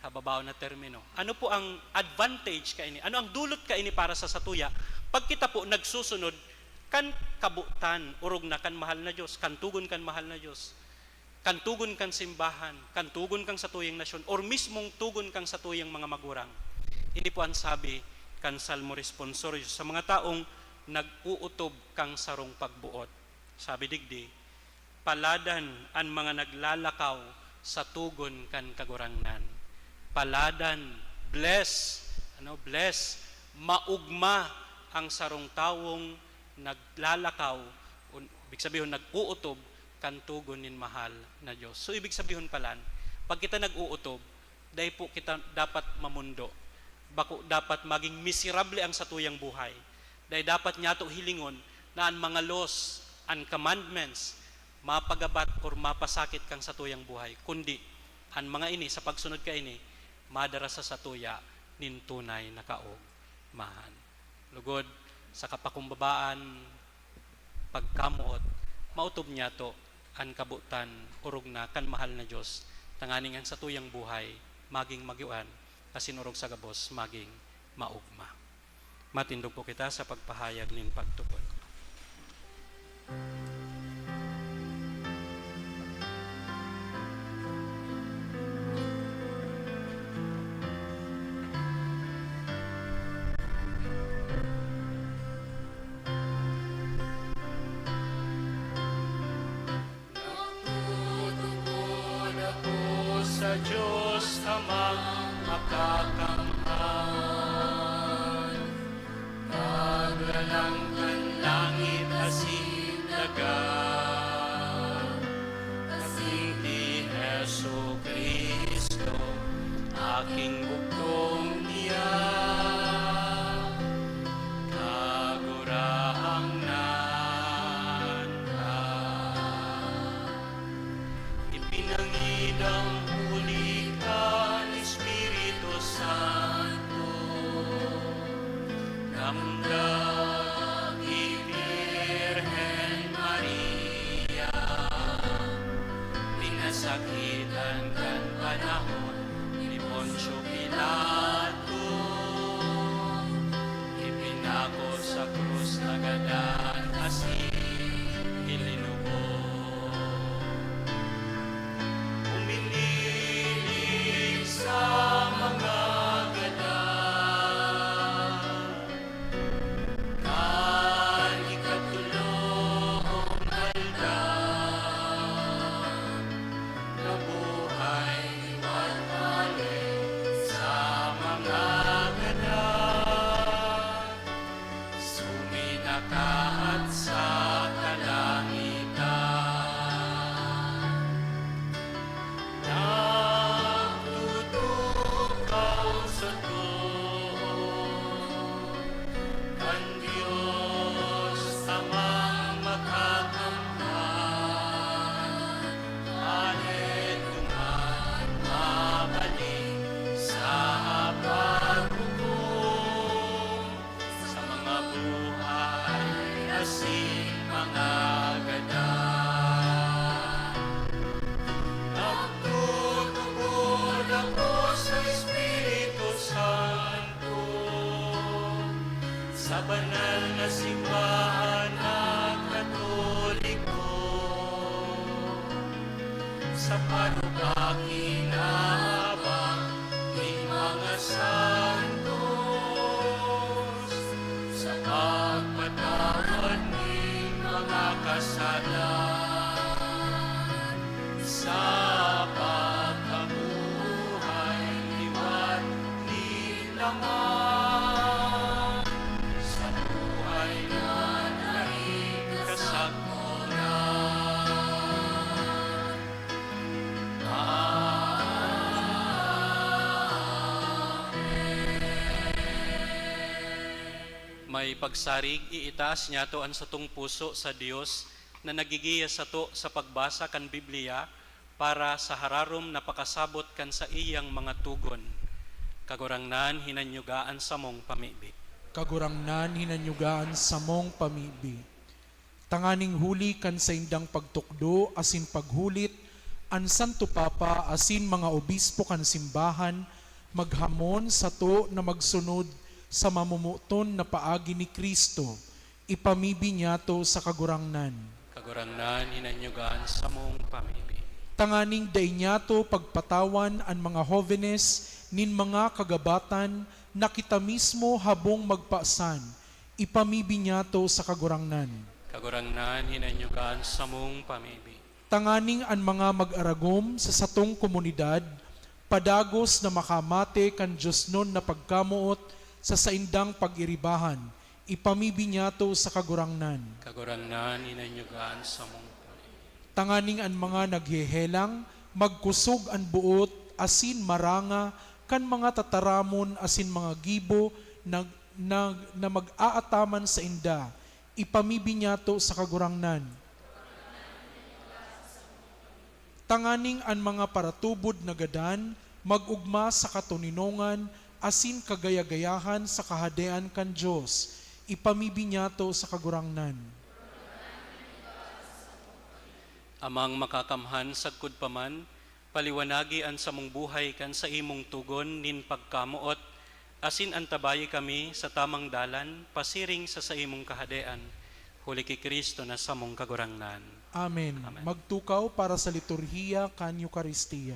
hababaw na termino. Ano po ang advantage ka ini? Ano ang dulot ka ini para sa satuya? Pag kita po nagsusunod, kan kabutan, urog na kan mahal na Diyos, kan tugon kan mahal na Diyos, kan tugon kang simbahan, kan tugon kang satuyang nasyon, or mismong tugon kang satuyang mga magurang. Hindi po ang sabi kan Salmo responsorius sa mga taong nag-uutob kang sarong pagbuot. Sabi digdi, paladan ang mga naglalakaw sa tugon kan kagurangnan. Paladan, bless, bless, maugma ang sarong tawong naglalakaw, ibig sabihin nag-uutob kan tugon nin mahal na Diyos. So ibig sabihin pala, pag kita nag-uutob, dahil po kita dapat mamundo. Bako dapat maging miserable ang satuyang buhay. Dahil dapat niya ito hilingon na ang mga laws and commandments mapagabat or mapasakit kang satuyang buhay. Kundi, ang mga ini, sa pagsunod ka ini, madara sa satuya nin tunay na kaugmahan. Lugod sa kapakumbabaan, pagkamuot, mautob niya to an kabutan urog na kan mahal na Diyos, tanganing ang satuyang buhay, maging magyuan, kasinurog sa gabos, maging maugma. Matindog po kita sa pagpahayag nin pagtupod. Sa Diyos Amang makakamhan, magalangkan langit asin dagat, kasing di Heso Kristo, aking bugtong niya, kaguraang nanda, ipinangidang Espiritu Santo, damdagi Virgen Maria, pinasakitan kan panahon ni Poncio Pilato, ipinako sa krus na gadan asin ilinubo. Sa mga gadan, kan ikatulong aldan, nabuhay watali sa mga gadan, suminakaat sa kalangitan. Sa banal na simbahan at Katoliko, sa panukakinabang ng mga santos, sa pagpatawad ng mga kasalan, sa pagkabuhay liwat nilaman, may pagsarig iitaas niya to an satong puso sa Dios na nagigiya sa to sa pagbasa kan Biblia para sa hararom na pakasabot kan sa iyang mga tugon. Kagurangnan hinanyugaan sa mong pamibig. Kagurangnan hinanyugaan sa mong pamibi. Tanganing huli kan sa indang pagtukdo asin paghulit, an Santo Papa asin mga obispo kan simbahan, maghamon sa to na magsunod sa mamumuton na paagi ni Kristo, ipamibi niya to sa kagurangnan. Kagurangnan hinanyugaan sa mong pamibig. Tanganing day niya to pagpatawan an mga hovenes nin mga kagabatan na kita mismo habong magpaasan, ipamibi niya to sa kagurangnan. Kagurangnan hinanyugaan sa mong pamibig. Tanganing an mga mag-aragom sa satong komunidad, padagos na makamate kan Diyos nun na pagkamuot sa saindang pag-iribahan, ipamibi niya to sa kagurangnan. Kagurangnan hinanyugaan sa mong pamibig. Tanganing an mga naghehelang, magkusog an buot, asin maranga, kan mga tataramon, asin mga gibo, na mag-aataman sa inda, ipamibi niya to sa kagurangnan. Tanganing an mga paratubod na gadan, magugma sa katuninongan, asin kagayagayahan sa kahadean kan Diyos, ipamibinyato sa kagurangnan. Amang makakamhan sagkud paman, paliwanagi an sa mong buhay kan sa imong tugon nin pagkamuot, asin antabayi kami sa tamang dalan, pasiring sa imong kahadean, huli kay Kristo na sa mong kagurangnan. Amen. Amen. Magtukaw para sa liturhiya kan Eucharistia.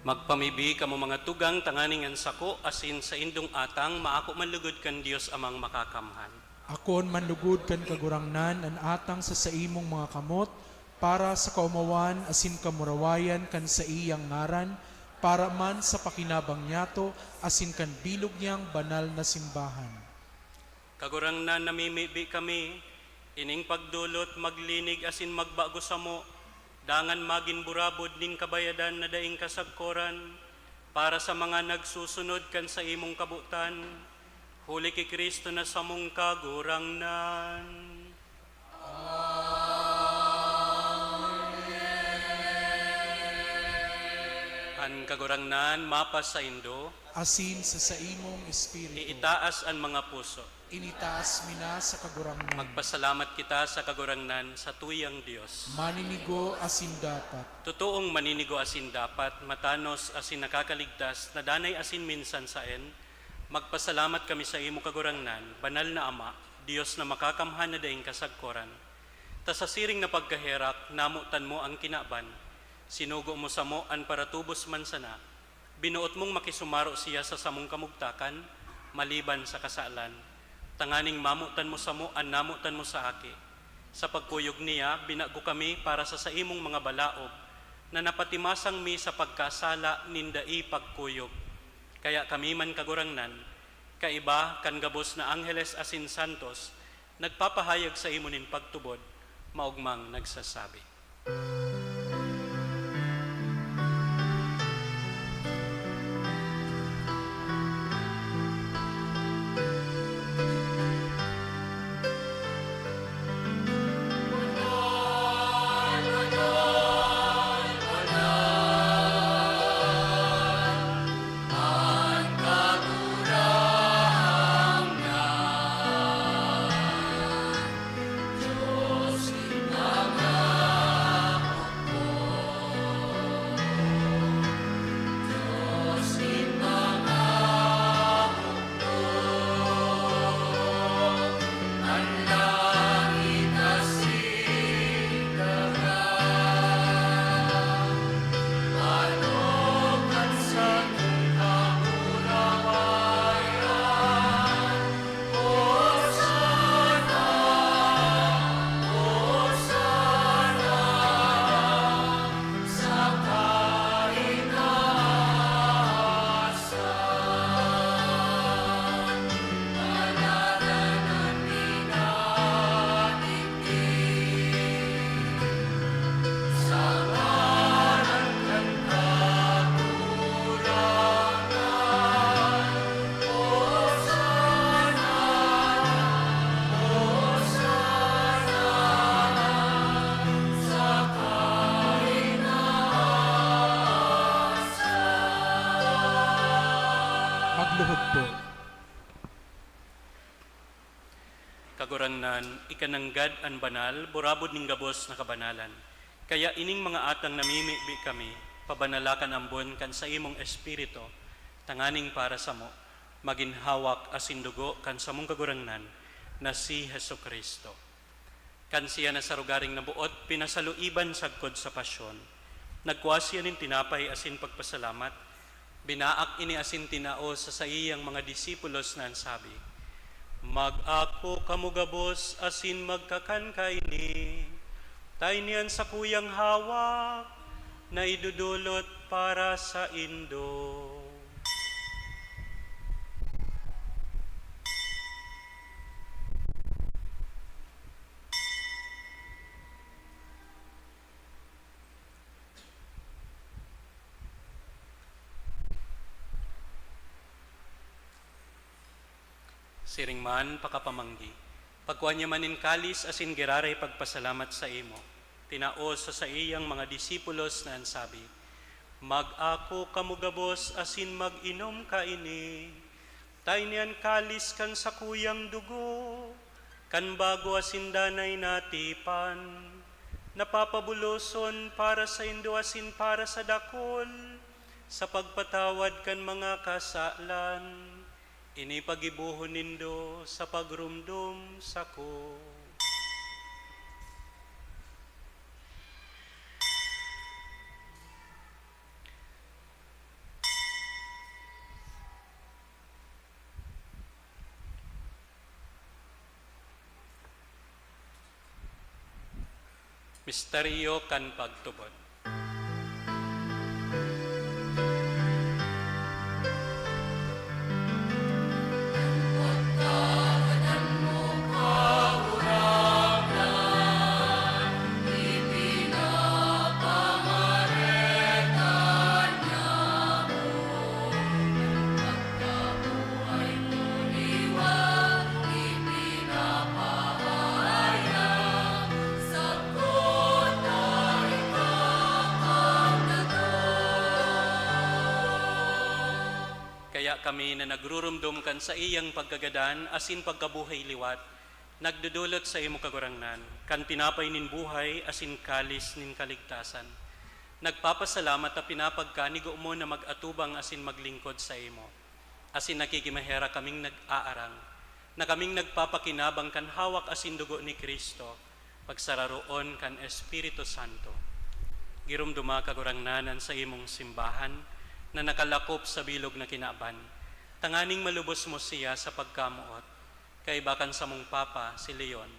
Magpamibi kamo mga tugang tanganing ang sako, asin sa indong atang, maako manlugod kan Dios amang makakamhan. Akon manlugod kan kagurangnan an atang sa saimong mga kamot, para sa kaumawan asin kamurawayan kan sa iyang ngaran, para man sa pakinabang niyato asin kan bilog niyang banal na simbahan. Kagurangnan namimibi kami, ining pagdulot maglinig asin magbago sa mo, dangan magin burabod ning kabayadan na daing kasagkoran, para sa mga nagsusunod kan sa imong kabutan, huli kay Kristo na sa mong kagurangnan. An kagurangnan mapas sa indo, Asin sa saimong espiritu, iitaas an mga puso. initaas mina sa kagurangnan. Magpasalamat kita sa kagurangnan sa tuyang Dios. Maninigo asin dapat, Totoong maninigo asin dapat, matanos asin nakakaligtas, na danay asin minsan saen, magpasalamat kami sa imo kagurangnan, banal na Ama, Dios na makakamhan na daing kasagkoran. Ta sa siring na pagkaherak, namutan mo ang kinaban, sinugo mo sa mo an para tubos man sana, binuot mong makisumaro siya sa samong kamugtakan, maliban sa kasalan. Tanganing mamutan mo sa mo an namutan mo sa aki. Sa pagkuyog niya, binago kami para sa imong mga balaog, na napatimasang mi sa pagkasala nindai pagkuyog. Kaya kami man kagurangnan, Kaiba kan gabos na Angeles asin Santos, nagpapahayag sa imo nin pagtubod, maugmang nagsasabi. Magluhod po. Kagurangnan, ikananggad an banal, burabod ning gabos na kabanalan. Kaya ining mga atang namimibi kami, pabanalakan ambon kan sa imong espiritu, tanganing para sa mo, maginhawak asin dugo kan sa mong kagurangnan, na si Hesu Kristo. Kan siya na sa rugaring nabuot, pinasaluiban sagkod sa pasyon. Nagkuasya nin tinapay asin pagpasalamat, binaak ini asin tinao sa saiyang mga disipulos na ansabi, mag-ako kamugabos asin magkakan kaini, tayo niyan sa kuyang hawak na idudulot para sa Indo. Siring man pakapamanggi, pagkuhan niya manin kalis asin giraray pagpasalamat sa imo, tinao sa iyang mga disipulos na ansabi, mag-ako kamugabos asin mag-inom kaini, tayo niyan kalis kan sa kuyang dugo, kan bago asin danay natipan, napapabuloson para sa Indo asin para sa dakol, sa pagpatawad kan mga kasalan, ini pagibuhon nindo sa pagrumdum sako. Misteryo kan pagtubod. Kaya kami na nagrurumdum kan sa iyang pagkagadan asin pagkabuhay liwat, nagdudulot sa imo kagurangnan, kan tinapay nin buhay asin kalis nin kaligtasan. Nagpapasalamat na pinapagkanigo mo na mag-atubang asin maglingkod sa imo. Asin nakikimahera kaming nag-aarang, na kaming nagpapakinabang kan hawak asin dugo ni Kristo, pagsararoon kan Espiritu Santo. Girumduma kagurangnanan sa imong simbahan, na nakalakop sa bilog na kinaban. Tanganing malubos mo siya sa pagkamuot, kay bakan sa mong Papa si Leon,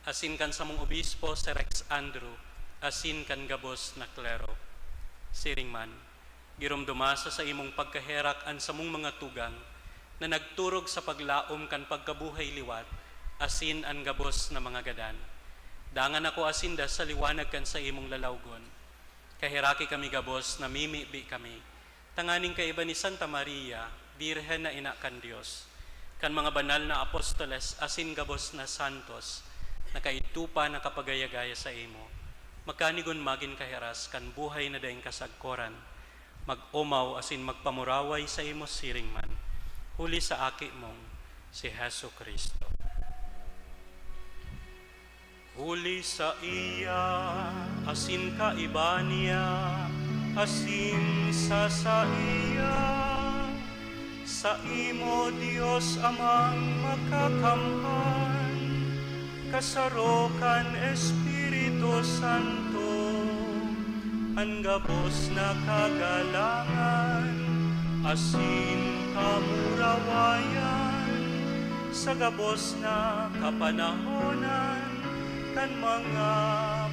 asin kan sa mong Obispo si Rex Andrew, asin kan gabos na klero. Siring man, girumduma sa imong pagkaherak an sa mong mga tugang, na nagturog sa paglaom kan pagkabuhay liwat, asin ang gabos na mga gadan. Dangan ako asinda sa liwanag kan sa imong lalawgon. Kahiraki kami gabos, namimibi kami. Tanganing kaiba ni Santa Maria, Birhen na ina kan Dios. Kan mga banal na apostoles, asin gabos na santos, nakaitupa na kapagayagaya sa imo. Magkanigon magin kahiras, kan buhay na daing kasagkoran. Mag-umaw asin magpamuraway sa imo siringman. Huli sa aki mong, si Hesu Kristo. Huli sa iya, asin kaiba niya, asin sa iya. Sa imo, Diyos amang makakamhan, kasarokan Espiritu Santo, ang gabos na kagalangan, asin kamurawayan, sa gabos na kapanahonan, kan mga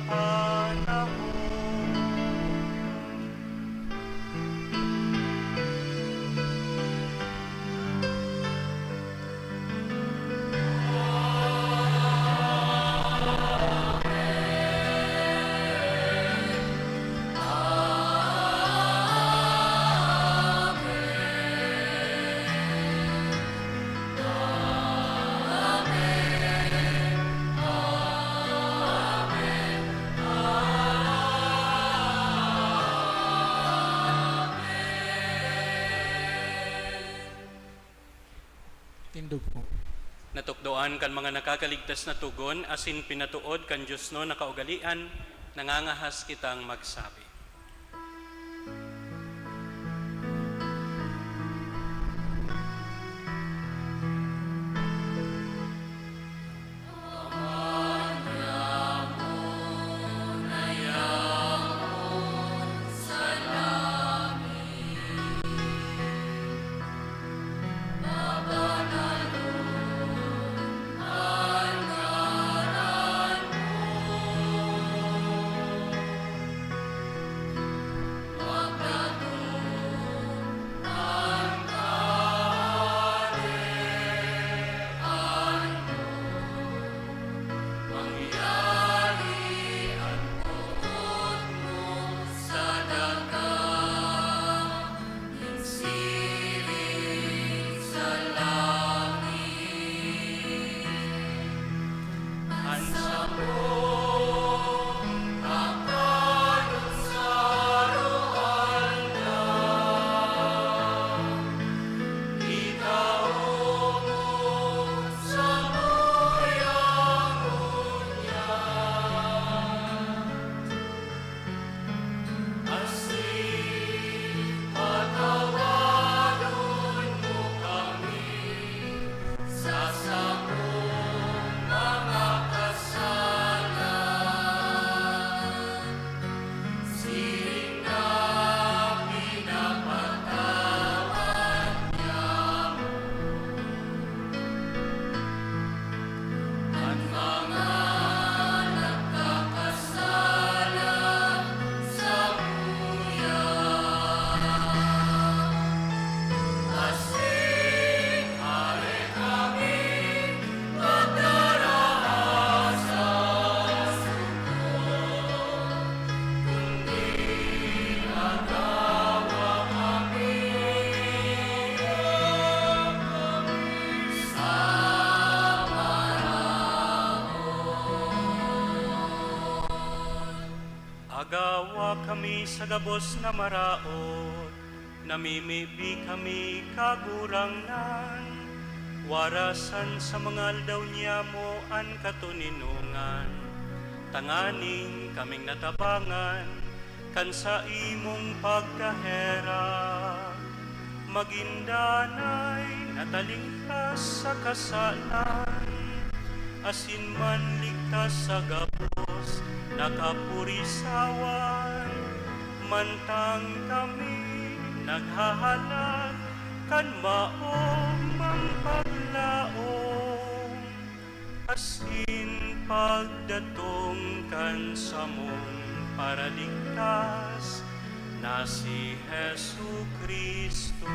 panahon. Tindog po. Natukdoan kan mga nakakaligtas na tugon, asin pinatuod kan Diyos no nakaugalian, nangangahas kitang magsabi. Agawa kami sa gabos na maraot, namimibi kami kagurangnan, warasan sa mga aldaw niya mo an katuninungan. Tanganing kaming natabangan, kan sa imong pagkahera, magindanay natalingkas sa kasalan, asin man ligtas sa gabos, nakapurisawan, mantang kami naghahalag, kan maong mang paglaong, asin pagdatong kan sa mong paraligtas, na si Hesu Kristo.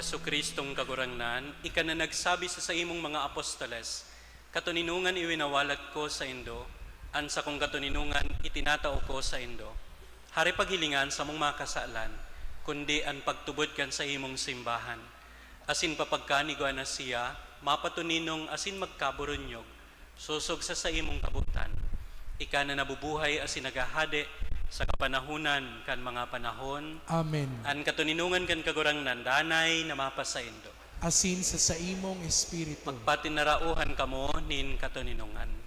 Hesukristong kagurangnan, ika na nagsabi sa imong mga apostoles, katuninungan iwinawalat ko sa Indo, an sa kong katuninungan itinatao ko sa Indo. Hari paghilingan sa mong mga kasalan, kundi an pagtubod kan sa imong simbahan. Asin papagkanigwa na siya, mapatuninong asin magkaburunyog, susog sa imong kabutan. Ika na nabubuhay asin nagahade sa kapanahunan kan mga panahon, Amen. an katuninungan kan kagurangnan danay na mapasaindo. Asin sa imong espiritu. Magpatinarauhan kamo nin katuninungan.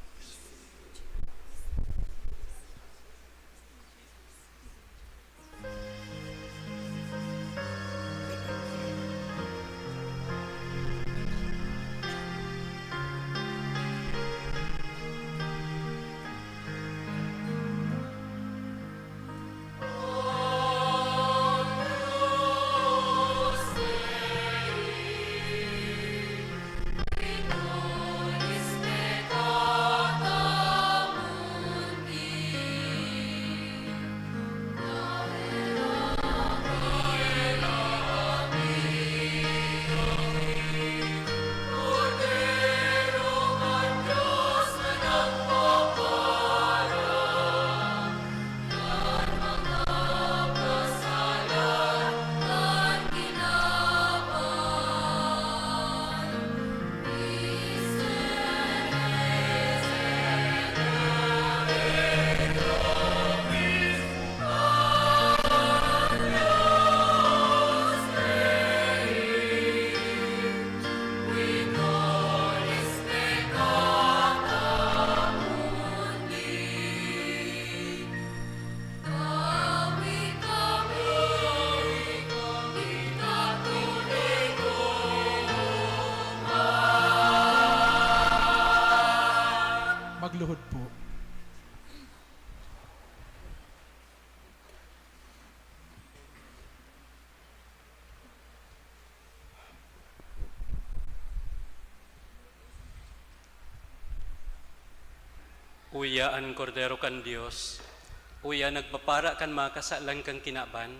Magluhod po. Uya an kordero kan Dios, uya nagpapara kan mga kasalan kang kinaban,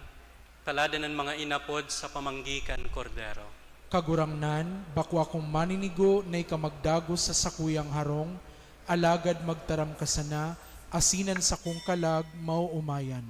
taladanan mga inapod sa pamanggi kan kordero. Kagurangnan, bakwa kong maninigo na ikamagdagos sa sakuyang harong, alagad magtaram ka sana, asinan sa kong kalag, mauumayan.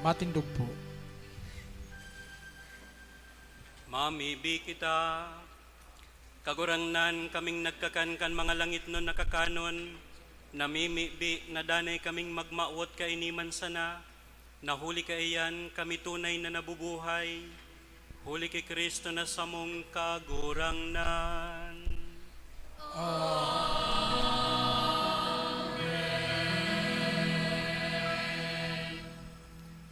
Matindog po. Mamibi kita, kagurangnan kaming nagkakan mga langit nun nakakanon, namimibi na danay kaming magmaot kainiman sana, nahuli kaiyan kami tunay na nabubuhay, huli kay Kristo na samong kagurangnan.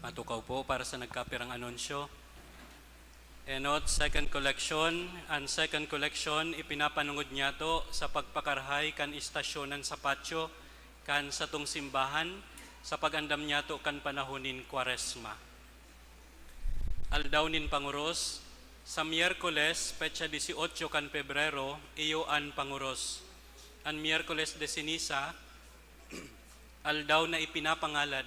Matukaw po para sa nagkapirang anunsyo. Enot, second collection. Ang second collection, ipinapanungod niya to sa pagpakarhay kan istasyonan sa patio, kan sa tong simbahan, sa pagandam niya to kan panahonin Kwaresma. Aldawnin Panguros, sa Miyerkules, petsa 18 kan Pebrero, iyo an Panguros. Ang Miyerkules de Sinisa, aldaw na ipinapangalad,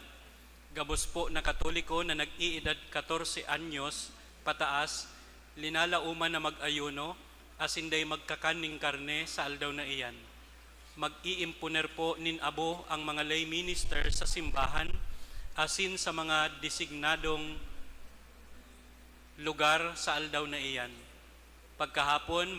gabos po na Katoliko na nag-iedad 14 anyos, pataas, linalauman na mag-ayuno, asinday magkakaning karne sa aldaw na iyan. Mag-iimpuner po nin abo ang mga lay minister sa simbahan, asin sa mga designadong lugar sa aldaw na iyan. Pagkahapon,